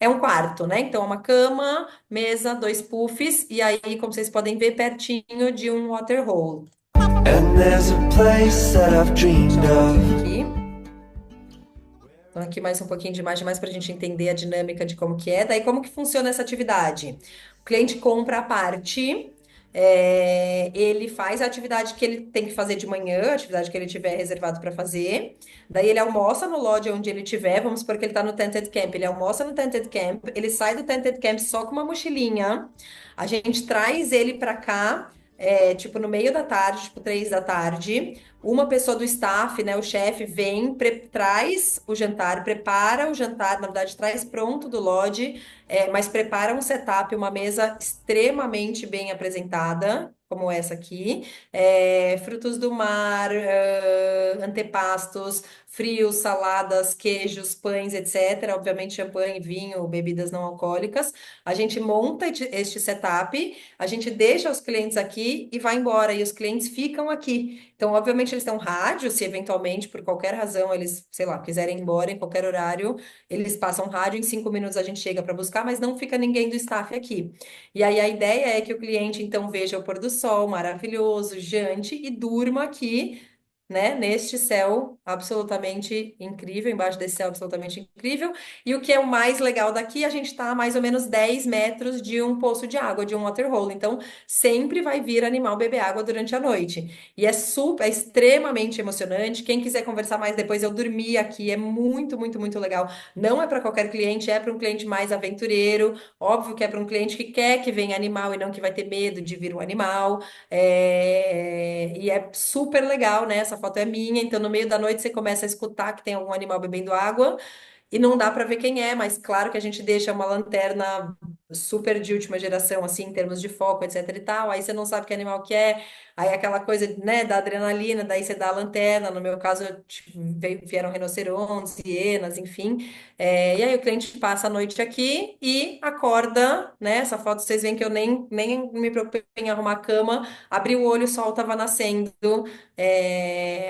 é um quarto, né? Então, é uma cama, mesa, 2 puffs, e aí, como vocês podem ver, pertinho de um waterhole. And there's a place that I've dreamed Deixa eu of. aqui. Então, aqui mais um pouquinho de imagem, mais para a gente entender a dinâmica de como que é. Daí, como que funciona essa atividade? O cliente compra a parte, ele faz a atividade que ele tem que fazer de manhã, a atividade que ele tiver reservado para fazer. Daí, ele almoça no lodge onde ele tiver, vamos supor que ele está no Tented Camp. Ele almoça no Tented Camp, ele sai do Tented Camp só com uma mochilinha. A gente traz ele para cá, tipo no meio da tarde, tipo 3 da tarde. uma pessoa do staff, né, o chefe, vem, traz o jantar, prepara o jantar, na verdade, traz pronto do lodge, mas prepara um setup, uma mesa extremamente bem apresentada, como essa aqui, frutos do mar, antepastos, frios, saladas, queijos, pães, etc. Obviamente, champanhe, vinho, bebidas não alcoólicas. A gente monta este setup, a gente deixa os clientes aqui e vai embora, e os clientes ficam aqui. Então, obviamente, eles têm um rádio, se eventualmente, por qualquer razão, eles, sei lá, quiserem ir embora em qualquer horário, eles passam rádio, em 5 minutos a gente chega para buscar, mas não fica ninguém do staff aqui. E aí a ideia é que o cliente, então, veja o pôr do sol maravilhoso, jante, e durma aqui, né, neste céu absolutamente incrível, embaixo desse céu absolutamente incrível. E o que é o mais legal daqui, a gente está a mais ou menos 10 metros de um poço de água, de um waterhole. Então, sempre vai vir animal beber água durante a noite. E é extremamente emocionante. Quem quiser conversar mais depois, eu dormi aqui, é muito, muito, muito legal. Não é para qualquer cliente, é para um cliente mais aventureiro. Óbvio que é para um cliente que quer que venha animal e não que vai ter medo de vir um animal. E é super legal, né? Essa foto é minha, então no meio da noite você começa a escutar que tem algum animal bebendo água e não dá para ver quem é, mas claro que a gente deixa uma lanterna super de última geração, assim, em termos de foco, etc e tal. Aí você não sabe que animal que é, aí aquela coisa, né, da adrenalina, daí você dá a lanterna. No meu caso, tipo, vieram rinocerontes, hienas, enfim. E aí o cliente passa a noite aqui e acorda, né? Essa foto vocês veem que eu nem me preocupei em arrumar a cama, abri o olho, o sol estava nascendo,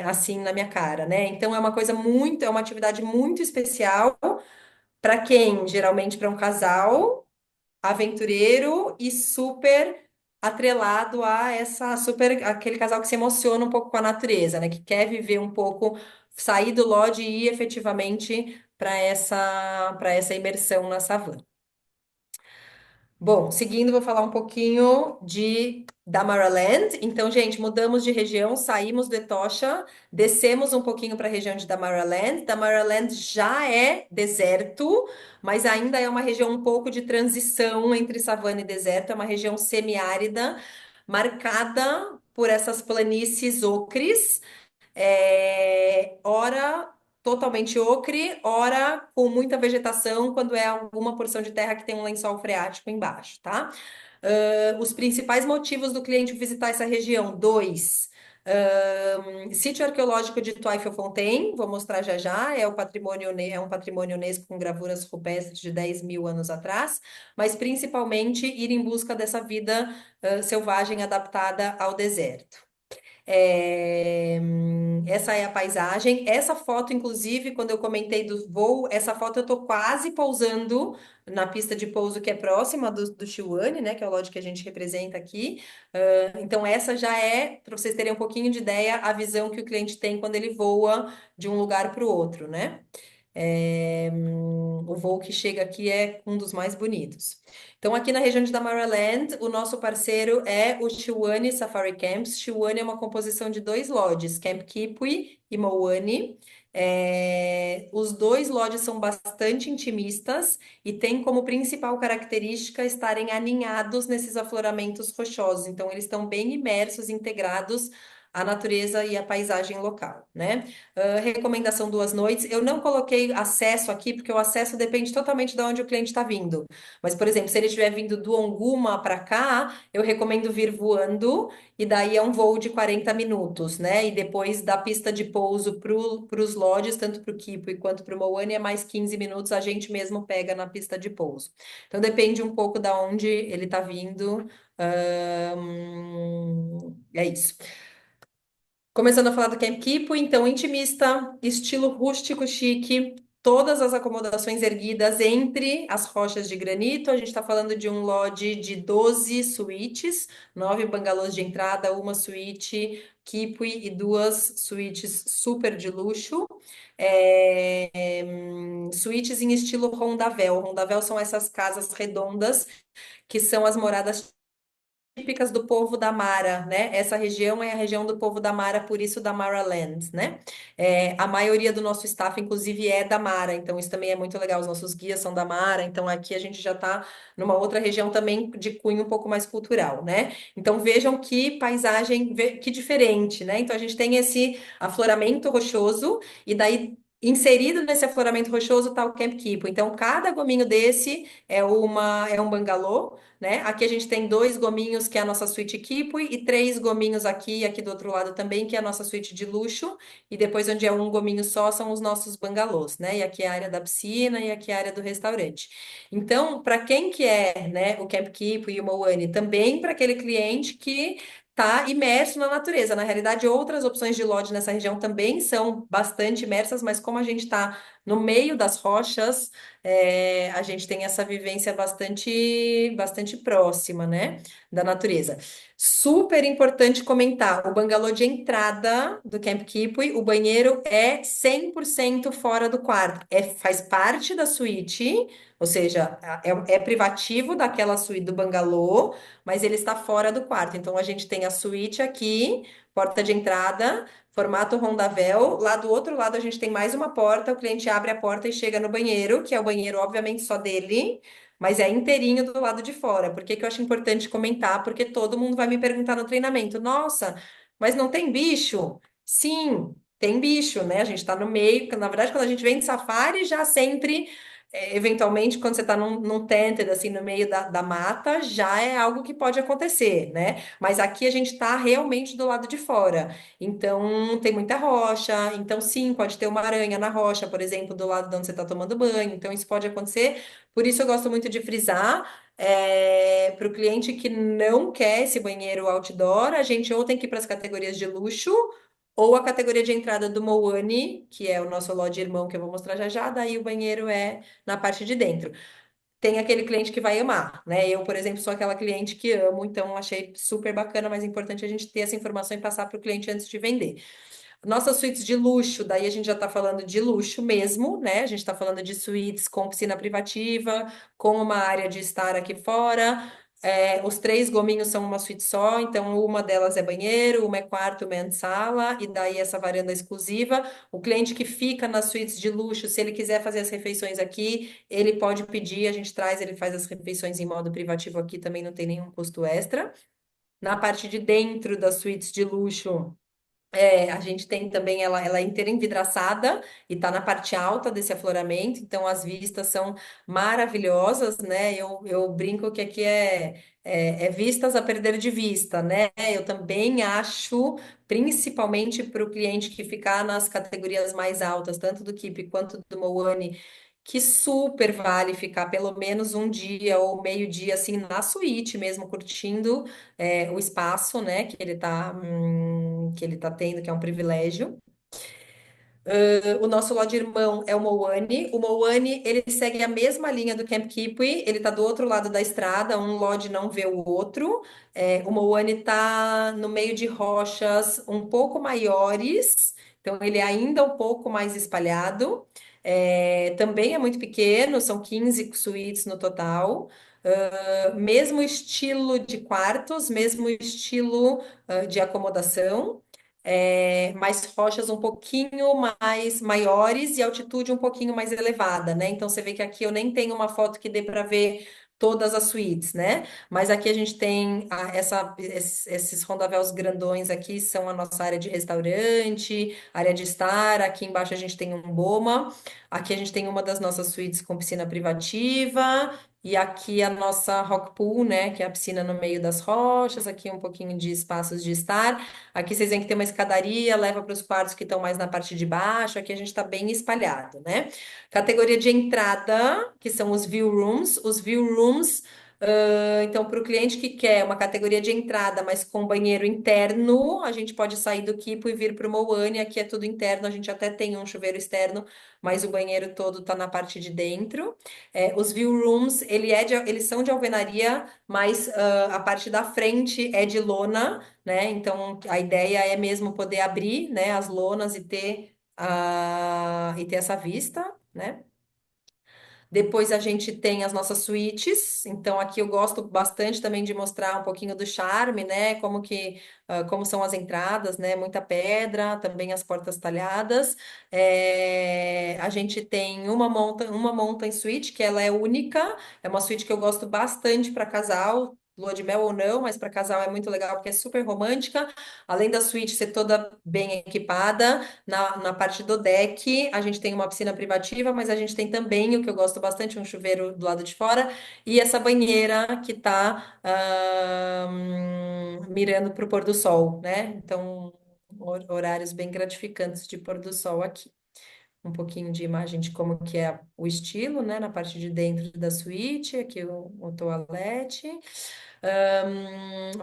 assim na minha cara, né? Então é uma atividade muito especial para quem, geralmente para um casal aventureiro e super atrelado a essa super aquele casal que se emociona um pouco com a natureza, né? Que quer viver um pouco, sair do lodge e ir efetivamente para essa imersão na savana. Bom, seguindo, vou falar um pouquinho de Damaraland. Então, gente, mudamos de região, saímos do Etosha, descemos um pouquinho para a região de Damaraland. Damaraland já é deserto, mas ainda é uma região um pouco de transição entre savana e deserto. É uma região semiárida, marcada por essas planícies ocres, ora totalmente ocre, ora com muita vegetação, quando é alguma porção de terra que tem um lençol freático embaixo, tá? Os principais motivos do cliente visitar essa região: dois. Sítio arqueológico de Tuifelfontein, vou mostrar já já, é um patrimônio Unesco com gravuras rupestres de 10 mil anos atrás, mas principalmente ir em busca dessa vida selvagem adaptada ao deserto. Essa é a paisagem. Essa foto, inclusive, quando eu comentei do voo, essa foto eu tô quase pousando na pista de pouso que é próxima do Chihuane, né? Que é o lodge que a gente representa aqui. Então, essa já é, para vocês terem um pouquinho de ideia, a visão que o cliente tem quando ele voa de um lugar para o outro, né? O voo que chega aqui é um dos mais bonitos. Então, aqui na região de Damaraland, o nosso parceiro é o Chihuane Safari Camps. Chihuane é uma composição de dois lodges, Camp Kipui e Moane. Os dois lodges são bastante intimistas e têm como principal característica estarem aninhados nesses afloramentos rochosos. Então, eles estão bem imersos, integrados à natureza e à paisagem local, né? Recomendação 2 noites. Eu não coloquei acesso aqui, porque o acesso depende totalmente de onde o cliente está vindo. Mas, por exemplo, se ele estiver vindo do Onguma para cá, eu recomendo vir voando, e daí é um voo de 40 minutos, né? E depois da pista de pouso para os lodges, tanto para o Kipo quanto para o Moane, é mais 15 minutos, a gente mesmo pega na pista de pouso. Então, depende um pouco da onde ele está vindo. É isso. Começando a falar do Camp Kipo, então, intimista, estilo rústico chique, todas as acomodações erguidas entre as rochas de granito. A gente está falando de um lodge de 12 suítes, 9 bangalôs de entrada, uma suíte Kipui e 2 suítes super de luxo. Suítes em estilo rondavel. Rondavel são essas casas redondas que são as moradas típicas do povo da Mara, né? Essa região é a região do povo da Mara, por isso da Mara Land, né? A maioria do nosso staff, inclusive, é da Mara, então isso também é muito legal. Os nossos guias são da Mara, então aqui a gente já está numa outra região também de cunho um pouco mais cultural, né? Então vejam que paisagem, que diferente, né? Então a gente tem esse afloramento rochoso, e daí. Inserido nesse afloramento rochoso está o Camp Kipo. Então, cada gominho desse é um bangalô, né? Aqui a gente tem dois gominhos, que é a nossa suíte Kipui, e três gominhos aqui do outro lado também, que é a nossa suíte de luxo. E depois, onde é um gominho só, são os nossos bangalôs, né? E aqui é a área da piscina e aqui é a área do restaurante. Então, para quem que é, né, o Camp Kipui e o Moane? Também para aquele cliente que está imerso na natureza. Na realidade, outras opções de lodge nessa região também são bastante imersas, mas como a gente está no meio das rochas, a gente tem essa vivência bastante próxima, né, da natureza. Super importante comentar, o bangalô de entrada do Camp Kipui, o banheiro é 100% fora do quarto, faz parte da suíte, ou seja, é privativo daquela suíte do bangalô, mas ele está fora do quarto. Então a gente tem a suíte aqui, porta de entrada, formato rondavel. Lá do outro lado a gente tem mais uma porta, o cliente abre a porta e chega no banheiro, que é o banheiro, obviamente, só dele, mas é inteirinho do lado de fora. Por que que eu acho importante comentar? Porque todo mundo vai me perguntar no treinamento: nossa, mas não tem bicho? Sim, tem bicho, né? A gente está no meio. Na verdade, quando a gente vem de safari, já sempre. Eventualmente, quando você está num tented, assim, no meio da mata, já é algo que pode acontecer, né? Mas aqui a gente está realmente do lado de fora. Então, tem muita rocha. Então, sim, pode ter uma aranha na rocha, por exemplo, do lado de onde você está tomando banho. Então, isso pode acontecer. Por isso, eu gosto muito de frisar. Para o cliente que não quer esse banheiro outdoor, a gente ou tem que ir para as categorias de luxo, ou a categoria de entrada do Moane, que é o nosso lodge irmão, que eu vou mostrar já já. Daí, o banheiro é na parte de dentro. Tem aquele cliente que vai amar, né? Eu, por exemplo, sou aquela cliente que amo, então achei super bacana, mas é importante a gente ter essa informação e passar para o cliente antes de vender. Nossas suítes de luxo, daí a gente já está falando de luxo mesmo, né? A gente está falando de suítes com piscina privativa, com uma área de estar aqui fora. Os três gominhos são uma suíte só, então uma delas é banheiro, uma é quarto, uma é sala, e daí essa varanda exclusiva. O cliente que fica nas suítes de luxo, se ele quiser fazer as refeições aqui, ele pode pedir, a gente traz, ele faz as refeições em modo privativo aqui, também não tem nenhum custo extra. Na parte de dentro das suítes de luxo. A gente tem também ela é inteira envidraçada e está na parte alta desse afloramento, então as vistas são maravilhosas, né? Eu brinco que aqui é vistas a perder de vista, né? Eu também acho, principalmente para o cliente que ficar nas categorias mais altas, tanto do Keep quanto do Moane, que super vale ficar pelo menos um dia ou meio dia assim na suíte mesmo, curtindo o espaço, né, que ele tá tendo, que é um privilégio. O nosso lodge irmão é o Moane. O Moane, ele segue a mesma linha do Camp Kipui, ele tá do outro lado da estrada, um lodge não vê o outro. O Moane tá no meio de rochas um pouco maiores, então ele é ainda um pouco mais espalhado. Também é muito pequeno, são 15 suítes no total. Mesmo estilo de quartos, mesmo estilo de acomodação, mas rochas um pouquinho mais maiores e altitude um pouquinho mais elevada, né? Então você vê que aqui eu nem tenho uma foto que dê para ver todas as suítes, né? Mas aqui a gente tem esses rondavéus grandões aqui são a nossa área de restaurante, área de estar. Aqui embaixo a gente tem um boma. Aqui a gente tem uma das nossas suítes com piscina privativa. E aqui a nossa rock pool, né? Que é a piscina no meio das rochas. Aqui um pouquinho de espaços de estar. Aqui vocês veem que tem uma escadaria, leva para os quartos que estão mais na parte de baixo. Aqui a gente está bem espalhado, né? Categoria de entrada, que são os view rooms. Os view rooms, então, para o cliente que quer uma categoria de entrada, mas com banheiro interno, a gente pode sair do Kipo e vir para o Moane. Aqui é tudo interno, a gente até tem um chuveiro externo, mas o banheiro todo está na parte de dentro. Os view rooms, eles são de alvenaria, mas a parte da frente é de lona, né? Então a ideia é mesmo poder abrir, né, as lonas e ter essa vista, né? Depois a gente tem as nossas suítes. Então aqui eu gosto bastante também de mostrar um pouquinho do charme, né? Como são as entradas, né? Muita pedra, também as portas talhadas. A gente tem uma mountain suite que ela é única. É uma suíte que eu gosto bastante para casal. Lua de mel ou não, mas para casal é muito legal porque é super romântica. Além da suíte ser toda bem equipada, na parte do deck, a gente tem uma piscina privativa, mas a gente tem também, o que eu gosto bastante, um chuveiro do lado de fora e essa banheira que está mirando para o pôr do sol, né? Então, horários bem gratificantes de pôr do sol aqui. Um pouquinho de imagem de como que é o estilo, né? Na parte de dentro da suíte, aqui o toalete.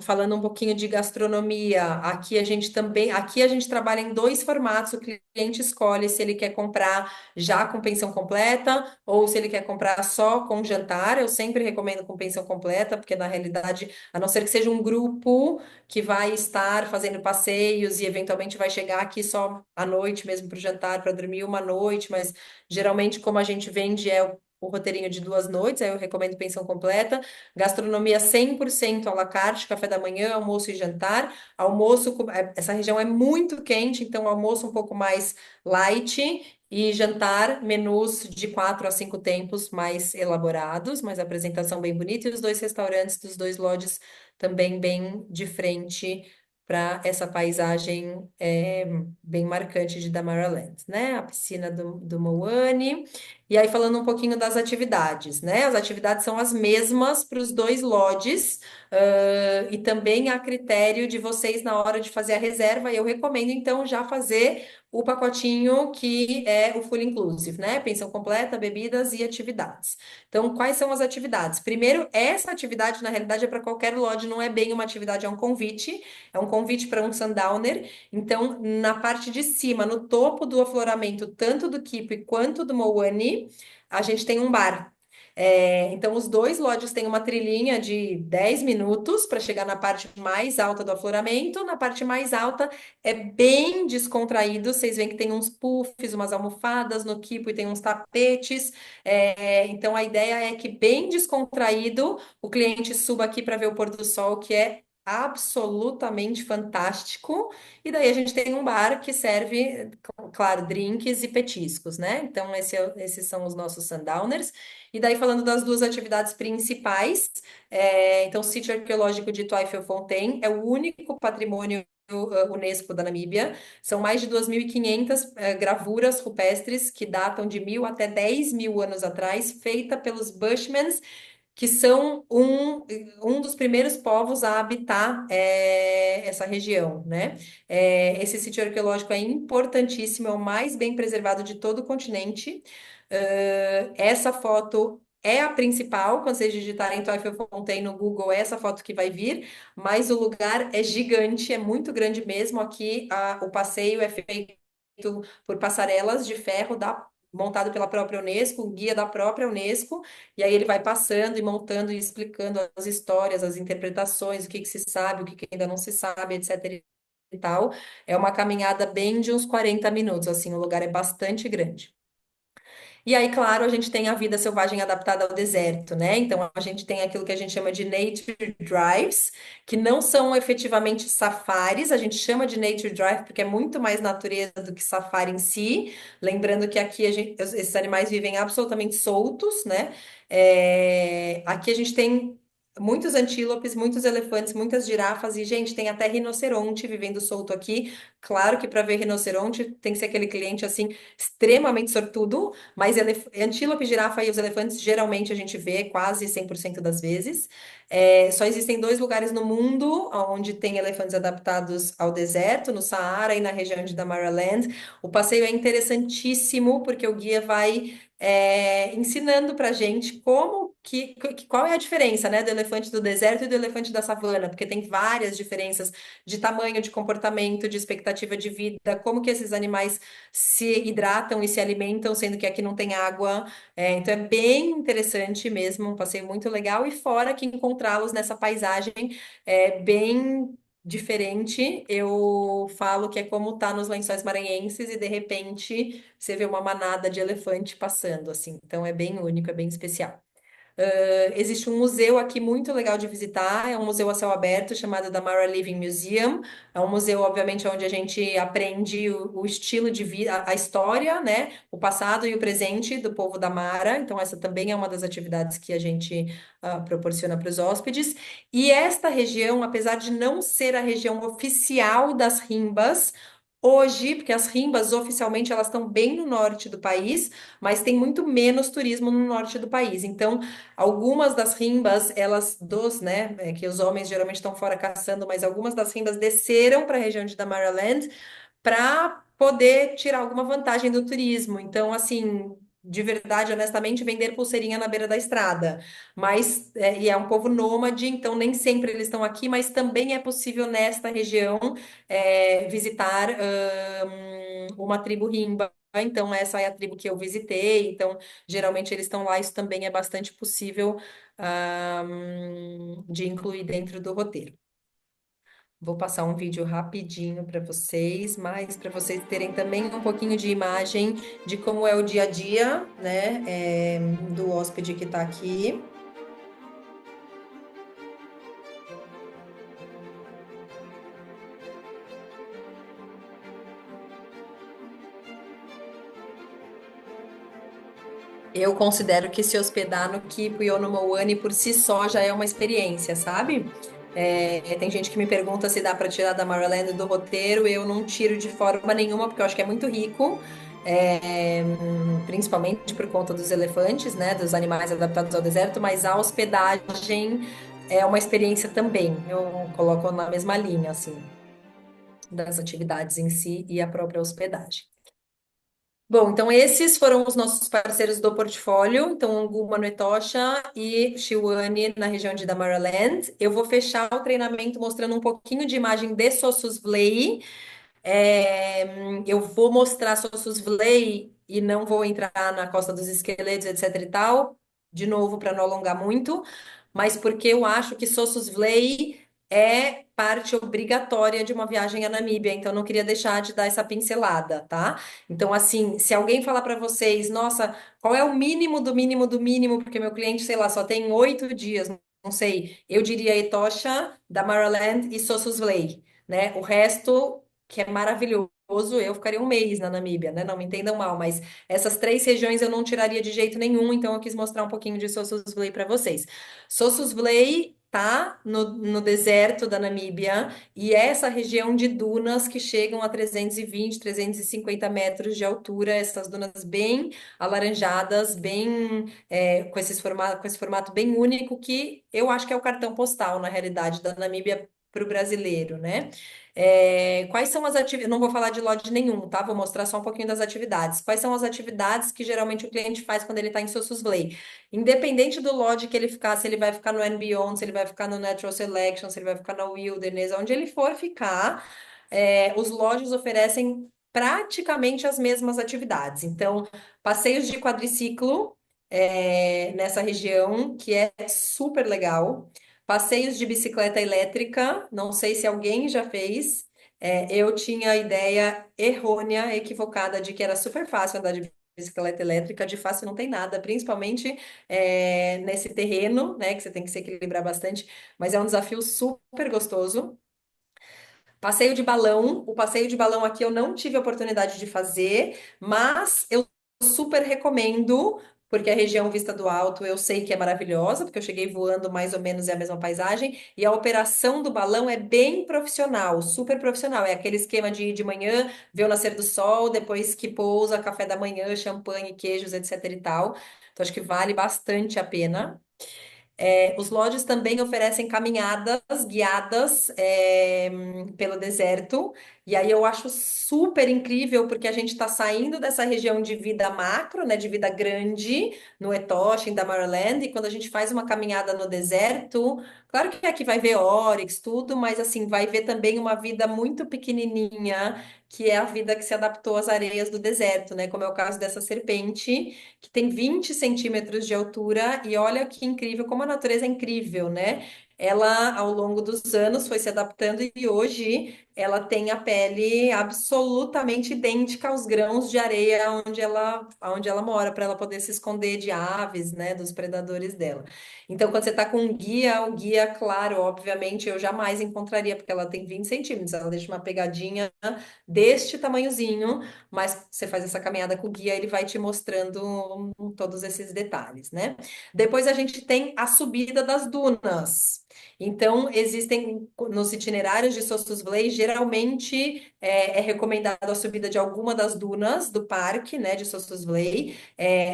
Falando um pouquinho de gastronomia, aqui a gente trabalha em dois formatos. O cliente escolhe se ele quer comprar já com pensão completa ou se ele quer comprar só com jantar. Eu sempre recomendo com pensão completa, porque na realidade, a não ser que seja um grupo que vai estar fazendo passeios e eventualmente vai chegar aqui só à noite mesmo para o jantar, para dormir uma noite, mas geralmente como a gente vende é o roteirinho de 2 noites, aí eu recomendo pensão completa. Gastronomia 100% à la carte, café da manhã, almoço e jantar. Essa região é muito quente, então almoço um pouco mais light e jantar, menus de 4 a 5 tempos mais elaborados, mas a apresentação bem bonita e os dois restaurantes dos dois lodges também bem de frente para essa paisagem bem marcante de Damaraland, né? A piscina do Moane. E aí, falando um pouquinho das atividades, né? As atividades são as mesmas para os dois lodges, e também a critério de vocês na hora de fazer a reserva. Eu recomendo, então, já fazer o pacotinho que é o full inclusive, né? Pensão completa, bebidas e atividades. Então, quais são as atividades? Primeiro, essa atividade, na realidade, é para qualquer lodge, não é bem uma atividade, é um convite. É um convite para um sundowner. Então, na parte de cima, no topo do afloramento, tanto do Kipi quanto do Moani, a gente tem um bar. Então, os dois lodges têm uma trilhinha de 10 minutos para chegar na parte mais alta do afloramento. Na parte mais alta é bem descontraído. Vocês veem que tem uns puffs, umas almofadas no Kipo e tem uns tapetes. Então, a ideia é que, bem descontraído, o cliente suba aqui para ver o pôr do sol, que é absolutamente fantástico. E daí a gente tem um bar que serve, claro, drinks e petiscos, né? Então, esses são os nossos sundowners. E daí, falando das duas atividades principais, então, o sítio arqueológico de Tuifelfontein é o único patrimônio Unesco da Namíbia. São mais de 2.500 gravuras rupestres que datam de 1.000 até 10.000 anos atrás, feita pelos Bushmen, que são um dos primeiros povos a habitar essa região, né? Esse sítio arqueológico é importantíssimo, é o mais bem preservado de todo o continente. Essa foto é a principal, quando vocês digitarem Teufelsfontein no Google, é essa foto que vai vir, mas o lugar é gigante, é muito grande mesmo. Aqui o passeio é feito por passarelas de ferro montado pela própria Unesco, o guia da própria Unesco, e aí ele vai passando e montando e explicando as histórias, as interpretações, o que se sabe, o que ainda não se sabe, etc. e tal. É uma caminhada bem de uns 40 minutos, assim, o lugar é bastante grande. E aí, claro, a gente tem a vida selvagem adaptada ao deserto, né? Então, a gente tem aquilo que a gente chama de nature drives, que não são efetivamente safaris, a gente chama de nature drive porque é muito mais natureza do que safari em si. Lembrando que aqui esses animais vivem absolutamente soltos, né? Aqui a gente tem muitos antílopes, muitos elefantes, muitas girafas e, gente, tem até rinoceronte vivendo solto aqui. Claro que para ver rinoceronte tem que ser aquele cliente assim extremamente sortudo, mas antílope, girafa e os elefantes geralmente a gente vê quase 100% das vezes. Só existem dois lugares no mundo onde tem elefantes adaptados ao deserto, no Saara e na região de Damaraland. O passeio é interessantíssimo porque o guia vai ensinando para gente qual é a diferença, né, do elefante do deserto e do elefante da savana, porque tem várias diferenças de tamanho, de comportamento, de expectativa de vida, como que esses animais se hidratam e se alimentam, sendo que aqui não tem água. Então é bem interessante mesmo, um passeio muito legal, e fora que encontrá-los nessa paisagem bem diferente, eu falo que é como tá nos Lençóis Maranhenses e de repente você vê uma manada de elefante passando, assim. Então é bem único, é bem especial. Existe um museu aqui muito legal de visitar, é um museu a céu aberto chamado Damara Living Museum. É um museu, obviamente, onde a gente aprende o estilo de vida, a história, né? O passado e o presente do povo da Mara. Então, essa também é uma das atividades que a gente proporciona para os hóspedes. E esta região, apesar de não ser a região oficial das Rimbas, hoje, porque as Rimbas oficialmente elas estão bem no norte do país, mas tem muito menos turismo no norte do país. Então, algumas das rimbas, elas dos, né, que os homens geralmente estão fora caçando, mas algumas das rimbas desceram para a região de Damaraland para poder tirar alguma vantagem do turismo. Então, assim, de verdade, honestamente, vender pulseirinha na beira da estrada. Mas, e é um povo nômade, então nem sempre eles estão aqui, mas também é possível nesta região visitar uma tribo rimba. Então, essa é a tribo que eu visitei. Então, geralmente eles estão lá, isso também é bastante possível, de incluir dentro do roteiro. Vou passar um vídeo rapidinho para vocês, mas para vocês terem também um pouquinho de imagem de como é o dia a dia, né, do hóspede que está aqui. Eu considero que se hospedar no Kipo e ou no Moane por si só já é uma experiência, sabe? Tem gente que me pergunta se dá para tirar da Maryland do roteiro. Eu não tiro de forma nenhuma, porque eu acho que é muito rico, principalmente por conta dos elefantes, né? Dos animais adaptados ao deserto, mas a hospedagem é uma experiência também. Eu coloco na mesma linha, assim, das atividades em si e a própria hospedagem. Bom, então esses foram os nossos parceiros do portfólio, então Angu, Manuetosha e Chiwane na região de Damaraland. Eu vou fechar o treinamento mostrando um pouquinho de imagem de Sossusvlei. Eu vou mostrar Sossusvlei e não vou entrar na Costa dos Esqueletos, etc e tal, de novo para não alongar muito, mas porque eu acho que Sossusvlei é parte obrigatória de uma viagem à Namíbia, então não queria deixar de dar essa pincelada, tá? Então, assim, se alguém falar para vocês, nossa, qual é o mínimo do mínimo do mínimo, porque meu cliente, sei lá, só tem 8 dias, não sei, eu diria Etosha, Damaraland e Sossusvlei, né? O resto, que é maravilhoso, eu ficaria um mês na Namíbia, né? Não me entendam mal, mas essas 3 regiões eu não tiraria de jeito nenhum, então eu quis mostrar um pouquinho de Sossusvlei para vocês. Sossusvlei tá no deserto da Namíbia e é essa região de dunas que chegam a 320, 350 metros de altura, essas dunas bem alaranjadas, bem com esse formato bem único que eu acho que é o cartão postal, na realidade, da Namíbia para o brasileiro, né? Quais são as atividades? Não vou falar de lodge nenhum, tá? Vou mostrar só um pouquinho das atividades. Quais são as atividades que geralmente o cliente faz quando ele está em Sossusvlei? Independente do lodge que ele ficar, se ele vai ficar no And Beyond, se ele vai ficar no Natural Selection, se ele vai ficar na Wilderness, onde ele for ficar, os lodges oferecem praticamente as mesmas atividades. Então, passeios de quadriciclo, nessa região, que é super legal. Passeios de bicicleta elétrica, não sei se alguém já fez. Eu tinha a ideia errônea, equivocada, de que era super fácil andar de bicicleta elétrica. De fácil não tem nada, principalmente nesse terreno, né, que você tem que se equilibrar bastante, mas é um desafio super gostoso. Passeio de balão. O passeio de balão aqui eu não tive a oportunidade de fazer, mas eu super recomendo, porque a região Vista do Alto eu sei que é maravilhosa, porque eu cheguei voando mais ou menos é a mesma paisagem, e a operação do balão é bem profissional, super profissional. É aquele esquema de ir de manhã, ver o nascer do sol, depois que pousa, café da manhã, champanhe, queijos, etc e tal. Então acho que vale bastante a pena. Os lodges também oferecem caminhadas guiadas pelo deserto, e aí eu acho super incrível porque a gente está saindo dessa região de vida macro, né, de vida grande, no Etosha, em Damaraland, e quando a gente faz uma caminhada no deserto, claro que aqui vai ver oryx, tudo, mas assim, vai ver também uma vida muito pequenininha, que é a vida que se adaptou às areias do deserto, né, como é o caso dessa serpente que tem 20 centímetros de altura, e olha que incrível, como a natureza é incrível, né? ela, ao longo dos anos, foi se adaptando e hoje ela tem a pele absolutamente idêntica aos grãos de areia onde ela mora, para ela poder se esconder de aves, né, dos predadores dela. Então, quando você está com um guia, o guia, claro, obviamente, eu jamais encontraria, porque ela tem 20 centímetros, ela deixa uma pegadinha deste tamanhozinho, mas você faz essa caminhada com o guia, ele vai te mostrando todos esses detalhes, né? Depois a gente tem a subida das dunas. Então, existem nos itinerários de Sossus Vlei, geralmente é recomendado a subida de alguma das dunas do parque, né, de Sossus Vlei.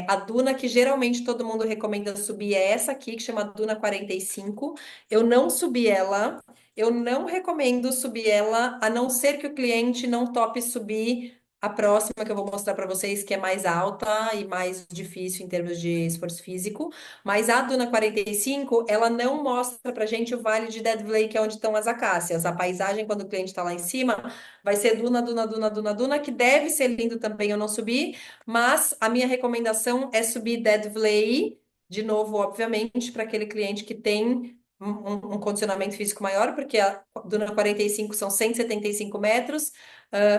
A duna que geralmente todo mundo recomenda subir é essa aqui, que chama Duna 45. Eu não subi ela, eu não recomendo subir ela, a não ser que o cliente não tope subir a próxima que eu vou mostrar para vocês, que é mais alta e mais difícil em termos de esforço físico. Mas a Duna 45, ela não mostra pra gente o Vale de Dead Valley, que é onde estão as acácias. A paisagem, quando o cliente está lá em cima, vai ser duna, duna, duna, duna, duna, que deve ser lindo também, eu não subi. Mas a minha recomendação é subir Dead Valley, de novo, obviamente, para aquele cliente que tem um condicionamento físico maior, porque a Duna 45 são 175 metros,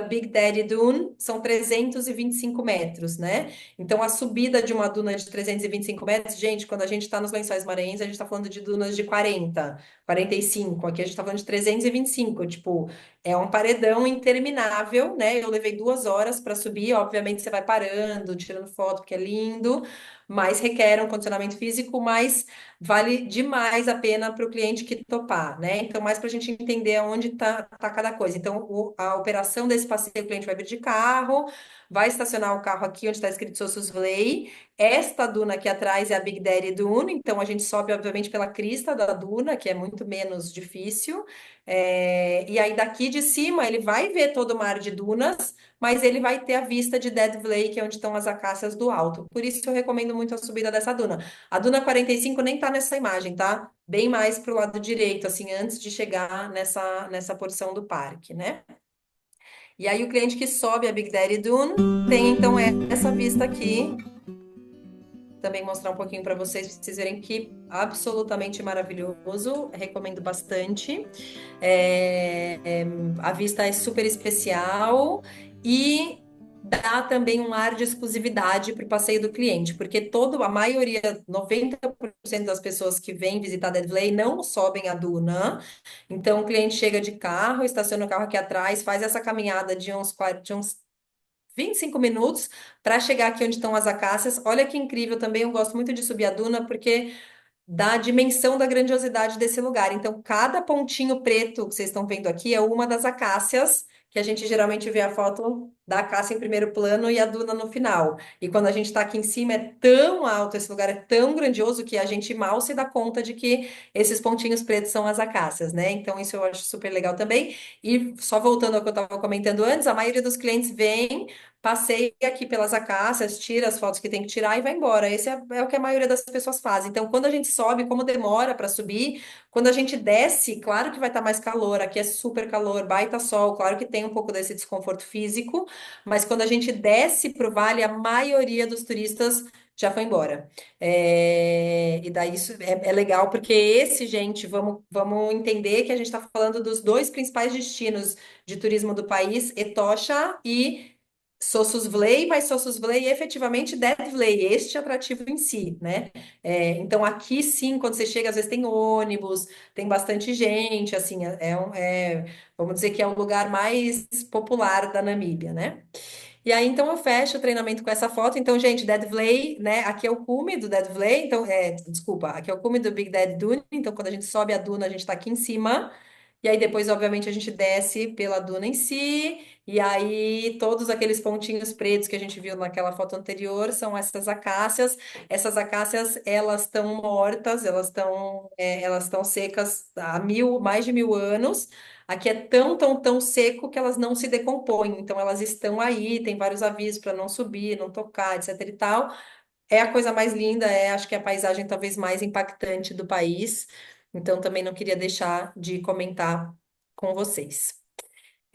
Big Daddy Dune são 325 metros, né? Então, a subida de uma duna de 325 metros, gente, quando a gente está nos Lençóis Maranhenses, a gente está falando de dunas de 40, 45. Aqui a gente está falando de 325. Tipo, é um paredão interminável, né? Eu levei 2 horas para subir. Obviamente, você vai parando, tirando foto, porque é lindo, mas requer um condicionamento físico, mas vale demais a pena para o cliente que topar, né? Então, mais para a gente entender aonde tá cada coisa. Então, a operação desse passeio, o cliente vai vir de carro, vai estacionar o carro aqui onde está escrito Sossus Vlei. Esta duna aqui atrás é a Big Daddy Dune, então a gente sobe, obviamente, pela crista da duna, que é muito menos difícil. E aí daqui de cima ele vai ver todo o mar de dunas, mas ele vai ter a vista de Dead Vlei, que é onde estão as acácias do alto. Por isso eu recomendo muito a subida dessa duna. A duna 45 nem tá nessa imagem, tá? Bem mais pro lado direito, assim, antes de chegar nessa porção do parque, né? E aí o cliente que sobe a Big Daddy Dune tem então essa vista aqui. Também mostrar um pouquinho para vocês verem que absolutamente maravilhoso. Recomendo bastante. A vista é super especial e dá também um ar de exclusividade para o passeio do cliente, porque a maioria, 90% das pessoas que vêm visitar Dead Valley não sobem a duna. Então, o cliente chega de carro, estaciona o carro aqui atrás, faz essa caminhada de uns 25 minutos para chegar aqui onde estão as acácias. Olha que incrível também, eu gosto muito de subir a duna, porque da dimensão da grandiosidade desse lugar. Então, cada pontinho preto que vocês estão vendo aqui é uma das acácias, que a gente geralmente vê a foto da acácia em primeiro plano e a duna no final. E quando a gente está aqui em cima, é tão alto, esse lugar é tão grandioso que a gente mal se dá conta de que esses pontinhos pretos são as acácias, né? Então, isso eu acho super legal também. E só voltando ao que eu estava comentando antes, a maioria dos clientes vem, passeia aqui pelas acácias, tira as fotos que tem que tirar e vai embora. Esse é o que a maioria das pessoas faz. Então, quando a gente sobe, como demora para subir, quando a gente desce, claro que vai estar mais calor, aqui é super calor, baita sol, claro que tem um pouco desse desconforto físico, mas quando a gente desce para o vale, a maioria dos turistas já foi embora. E daí isso é legal, porque gente, vamos entender que a gente está falando dos dois principais destinos de turismo do país, Etosha e Sossus Vlei, mas Sossus Vlei efetivamente Dead Vlei, este atrativo em si, né? Então aqui sim, quando você chega, às vezes tem ônibus, tem bastante gente, assim, vamos dizer que é o lugar mais popular da Namíbia, né? E aí, então, eu fecho o treinamento com essa foto. Então, gente, Dead Vlei, né? Aqui é o cume do Dead Vlei. Então, desculpa, aqui é o cume do Big Dead Dune. Então, quando a gente sobe a duna, a gente tá aqui em cima. E aí, depois, obviamente, a gente desce pela duna em si. E aí, todos aqueles pontinhos pretos que a gente viu naquela foto anterior são essas acácias. Essas acácias, elas estão mortas, elas estão secas há mais de 1000 anos. Aqui é tão, tão, tão seco que elas não se decompõem. Então, elas estão aí, tem vários avisos para não subir, não tocar, etc e tal. É a coisa mais linda, acho que é a paisagem talvez mais impactante do país. Então, também não queria deixar de comentar com vocês.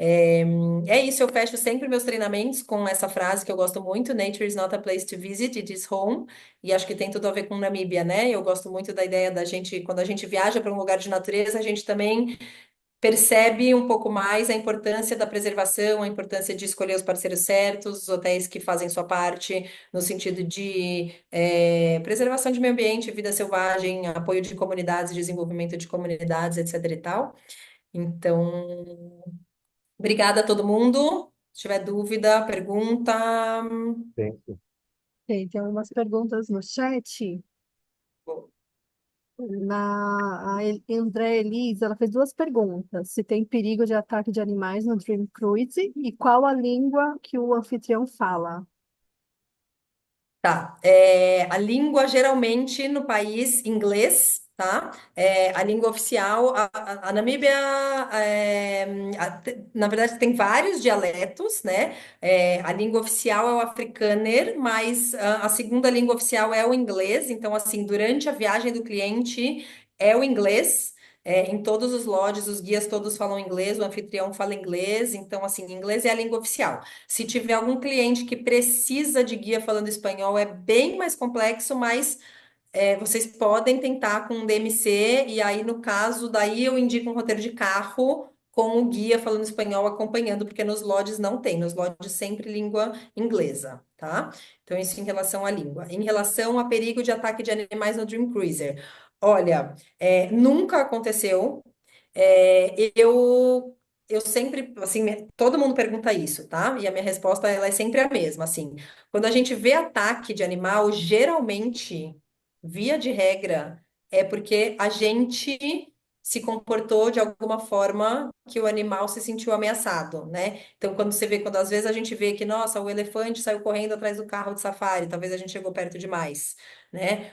É isso, eu fecho sempre meus treinamentos com essa frase que eu gosto muito: Nature is not a place to visit, it is home. E acho que tem tudo a ver com Namíbia, né? Eu gosto muito da ideia da gente, quando a gente viaja para um lugar de natureza, a gente também percebe um pouco mais a importância da preservação, a importância de escolher os parceiros certos, os hotéis que fazem sua parte no sentido de preservação de meio ambiente, vida selvagem, apoio de comunidades, desenvolvimento de comunidades, etc e tal. Então, obrigada a todo mundo. Se tiver dúvida, pergunta. Tem. Tem algumas perguntas no chat. André Elisa, ela fez duas perguntas. Se tem perigo de ataque de animais no Dream Cruise e qual a língua que o anfitrião fala? Tá. A língua geralmente no país inglês, tá? A língua oficial, a Namíbia, na verdade, tem vários dialetos, né? A língua oficial é o Afrikaner, mas a segunda língua oficial é o inglês. Então, assim, durante a viagem do cliente é o inglês. Em todos os lodges, os guias todos falam inglês, o anfitrião fala inglês. Então, assim, inglês é a língua oficial. Se tiver algum cliente que precisa de guia falando espanhol, é bem mais complexo, mas vocês podem tentar com um DMC, e aí, no caso, daí eu indico um roteiro de carro com o guia falando espanhol acompanhando, porque nos lodges não tem, nos lodges sempre língua inglesa, tá? Então, isso em relação à língua. Em relação a perigo de ataque de animais no Dream Cruiser, olha, nunca aconteceu. Eu sempre, assim, todo mundo pergunta isso, tá? E a minha resposta, ela é sempre a mesma, assim. Quando a gente vê ataque de animal, geralmente, via de regra, é porque a gente se comportou de alguma forma que o animal se sentiu ameaçado, né? Então, quando você vê, quando às vezes a gente vê que, nossa, o elefante saiu correndo atrás do carro de safari, talvez a gente chegou perto demais, né?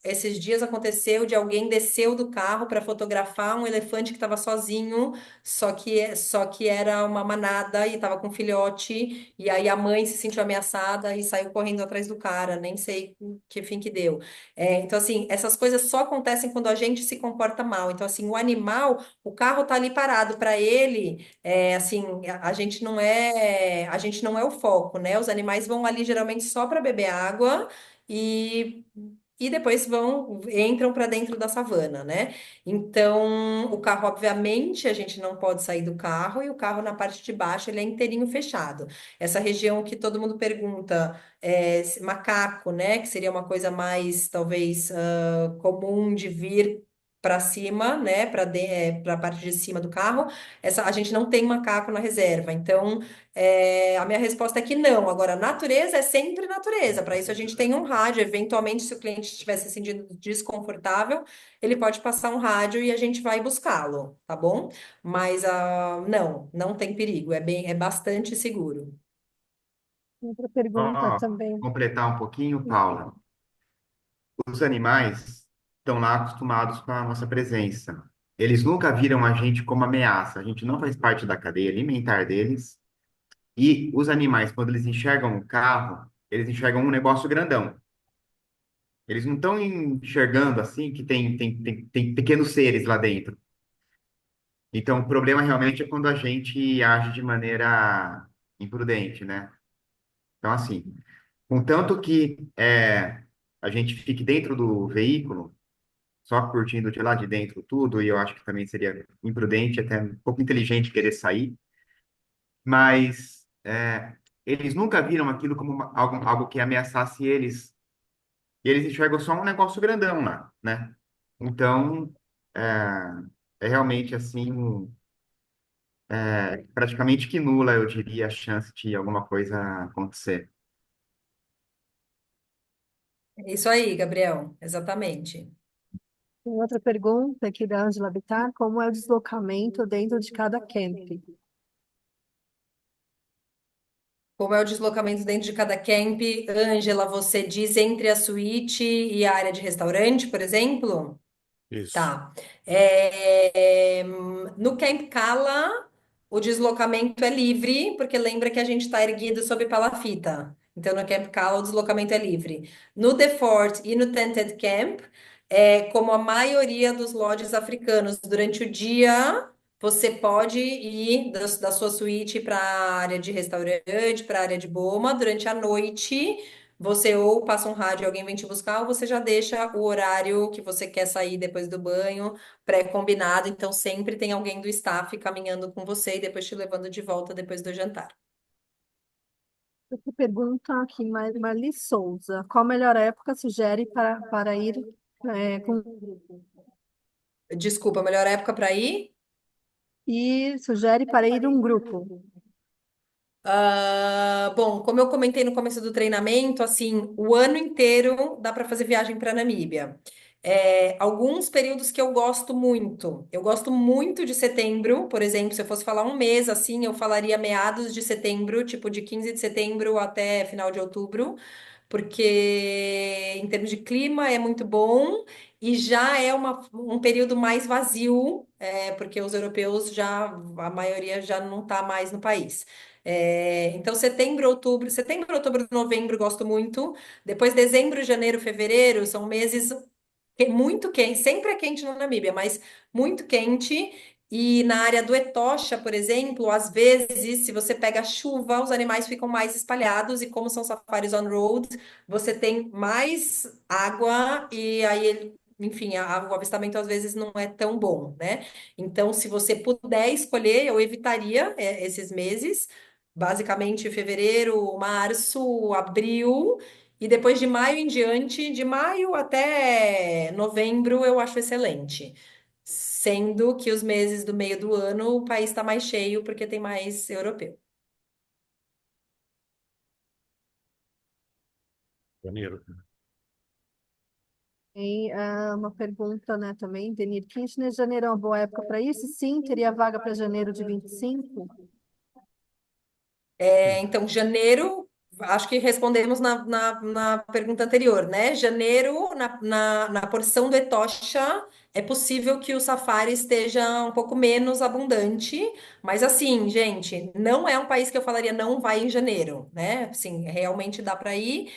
Esses dias aconteceu de alguém desceu do carro para fotografar um elefante que estava sozinho, só que era uma manada e estava com um filhote, e aí a mãe se sentiu ameaçada e saiu correndo atrás do cara, nem sei que fim que deu. Então, assim, essas coisas só acontecem quando a gente se comporta mal. Então, assim, o animal, o carro tá ali parado para ele, assim, a gente não é o foco, né? Os animais vão ali geralmente só para beber água. E depois entram para dentro da savana, né? Então, o carro, obviamente, a gente não pode sair do carro e o carro na parte de baixo ele é inteirinho fechado. Essa região que todo mundo pergunta, macaco, né? Que seria uma coisa mais, talvez, comum de vir para cima, né? Para a parte de cima do carro. A gente não tem macaco na reserva. Então, a minha resposta é que não. Agora, natureza é sempre natureza. Para isso, a gente tem um rádio. Eventualmente, se o cliente estiver se sentindo desconfortável, ele pode passar um rádio e a gente vai buscá-lo, tá bom? Mas não tem perigo. É bastante seguro. Outra pergunta Só também. completar um pouquinho, Paula. Os animais estão lá acostumados com a nossa presença. Eles nunca viram a gente como ameaça. A gente não faz parte da cadeia alimentar deles. E os animais, quando eles enxergam o carro, eles enxergam um negócio grandão. Eles não estão enxergando assim que tem pequenos seres lá dentro. Então, o problema realmente é quando a gente age de maneira imprudente, né? Então, assim, contanto que a gente fique dentro do veículo, só curtindo de lá de dentro tudo, e eu acho que também seria imprudente, até um pouco inteligente querer sair, mas eles nunca viram aquilo como algo que ameaçasse eles, e eles enxergam só um negócio grandão lá, né? Então, é, é realmente assim, praticamente que nula, eu diria, a chance de alguma coisa acontecer. É isso aí, Gabriel. Exatamente. Tem outra pergunta aqui da Angela Bittar, como é o deslocamento dentro de cada camp? Como é o deslocamento dentro de cada camp? Ângela, você diz entre a suíte e a área de restaurante, por exemplo? Isso. Tá. No Camp Cala, o deslocamento é livre, porque lembra que a gente está erguido sob palafita. Então, no Camp Cala, o deslocamento é livre. No The Fort e no Tented Camp, como a maioria dos lodges africanos, durante o dia, você pode ir da sua suíte para a área de restaurante, para a área de boma. Durante a noite, você ou passa um rádio e alguém vem te buscar, ou você já deixa o horário que você quer sair depois do banho pré-combinado. Então, sempre tem alguém do staff caminhando com você e depois te levando de volta depois do jantar. Outra pergunta aqui, Marli Souza. Qual a melhor época sugere para ir com Desculpa, a melhor época para ir? e sugere para ir um grupo? Bom, como eu comentei no começo do treinamento, assim, o ano inteiro dá para fazer viagem para Namíbia. Alguns períodos que eu gosto muito. Eu gosto muito de setembro, por exemplo, se eu fosse falar um mês assim, eu falaria meados de setembro, tipo de 15 de setembro até final de outubro, porque em termos de clima é muito bom e já é um período mais vazio, porque os europeus já, a maioria já não está mais no país. Então, setembro, outubro, novembro, gosto muito. Depois, dezembro, janeiro, fevereiro, são meses muito quentes. Sempre é quente na Namíbia, mas muito quente. E na área do Etosha, por exemplo, às vezes, se você pega chuva, os animais ficam mais espalhados. E como são safaris on-road, você tem mais água e aí enfim, o avistamento às vezes não é tão bom, né? Então, se você puder escolher, eu evitaria esses meses. Basicamente, fevereiro, março, abril, e depois de maio em diante, de maio até novembro, eu acho excelente. Sendo que os meses do meio do ano o país está mais cheio porque tem mais europeu. Janeiro. Tem uma pergunta, né, também, Denir Kirchner. Janeiro é uma boa época para isso? Sim, teria vaga para janeiro de 25? Então, janeiro, acho que respondemos na pergunta anterior, né? Janeiro, na porção do Etosha, é possível que o safari esteja um pouco menos abundante, mas assim, gente, não é um país que eu falaria não vai em janeiro, né? Assim, realmente dá para ir.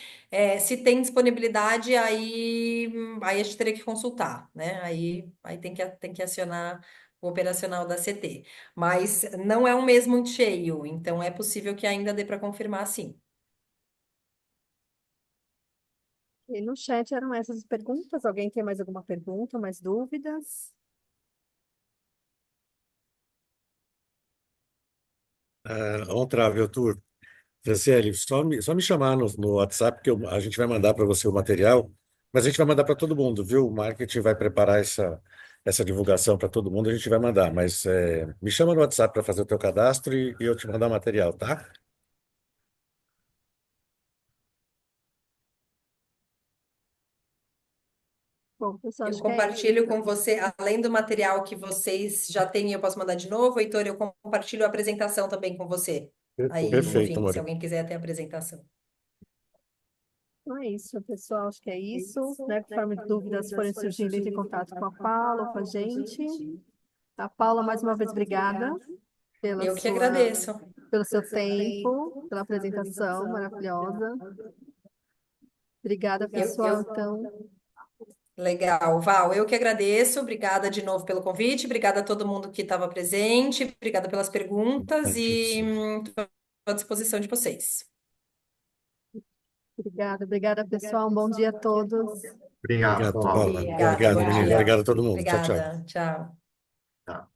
Se tem disponibilidade, aí a gente teria que consultar, né? Aí tem que acionar o operacional da CT. Mas não é um mês muito cheio, então é possível que ainda dê para confirmar sim. E no chat eram essas as perguntas. Alguém tem mais alguma pergunta, mais dúvidas? On Travel Tour. Franciele, só me chamar no WhatsApp que a gente vai mandar para você o material, mas a gente vai mandar para todo mundo, viu? O marketing vai preparar essa divulgação para todo mundo, a gente vai mandar, mas me chama no WhatsApp para fazer o teu cadastro e eu te mandar o material, tá? Bom, pessoal, Eu acho que é isso. compartilho com você, além do material que vocês já têm, eu posso mandar de novo, Heitor, eu compartilho a apresentação também com você. Aí, Perfeito, enfim, se Mori. alguém quiser ter a apresentação. Então é isso, pessoal. Acho que é isso. Né? Conforme dúvidas forem surgindo, entre em contato com a Paula, ou com a gente. A Paula, mais uma vez, obrigada pela Eu que agradeço. pelo seu tempo, pela apresentação maravilhosa. Obrigada, Eu, pessoal. eu, Então, Legal, Val, eu que agradeço. Obrigada de novo pelo convite, obrigada a todo mundo que estava presente, obrigada pelas perguntas e estou à disposição de vocês. obrigada, pessoal. Um bom dia a todos. Obrigado, Obrigado, Paulo. Paula. Obrigada, Obrigado, bom menino. dia. Obrigado a todo mundo. Tchau, tchau. Obrigada, tchau. Tá.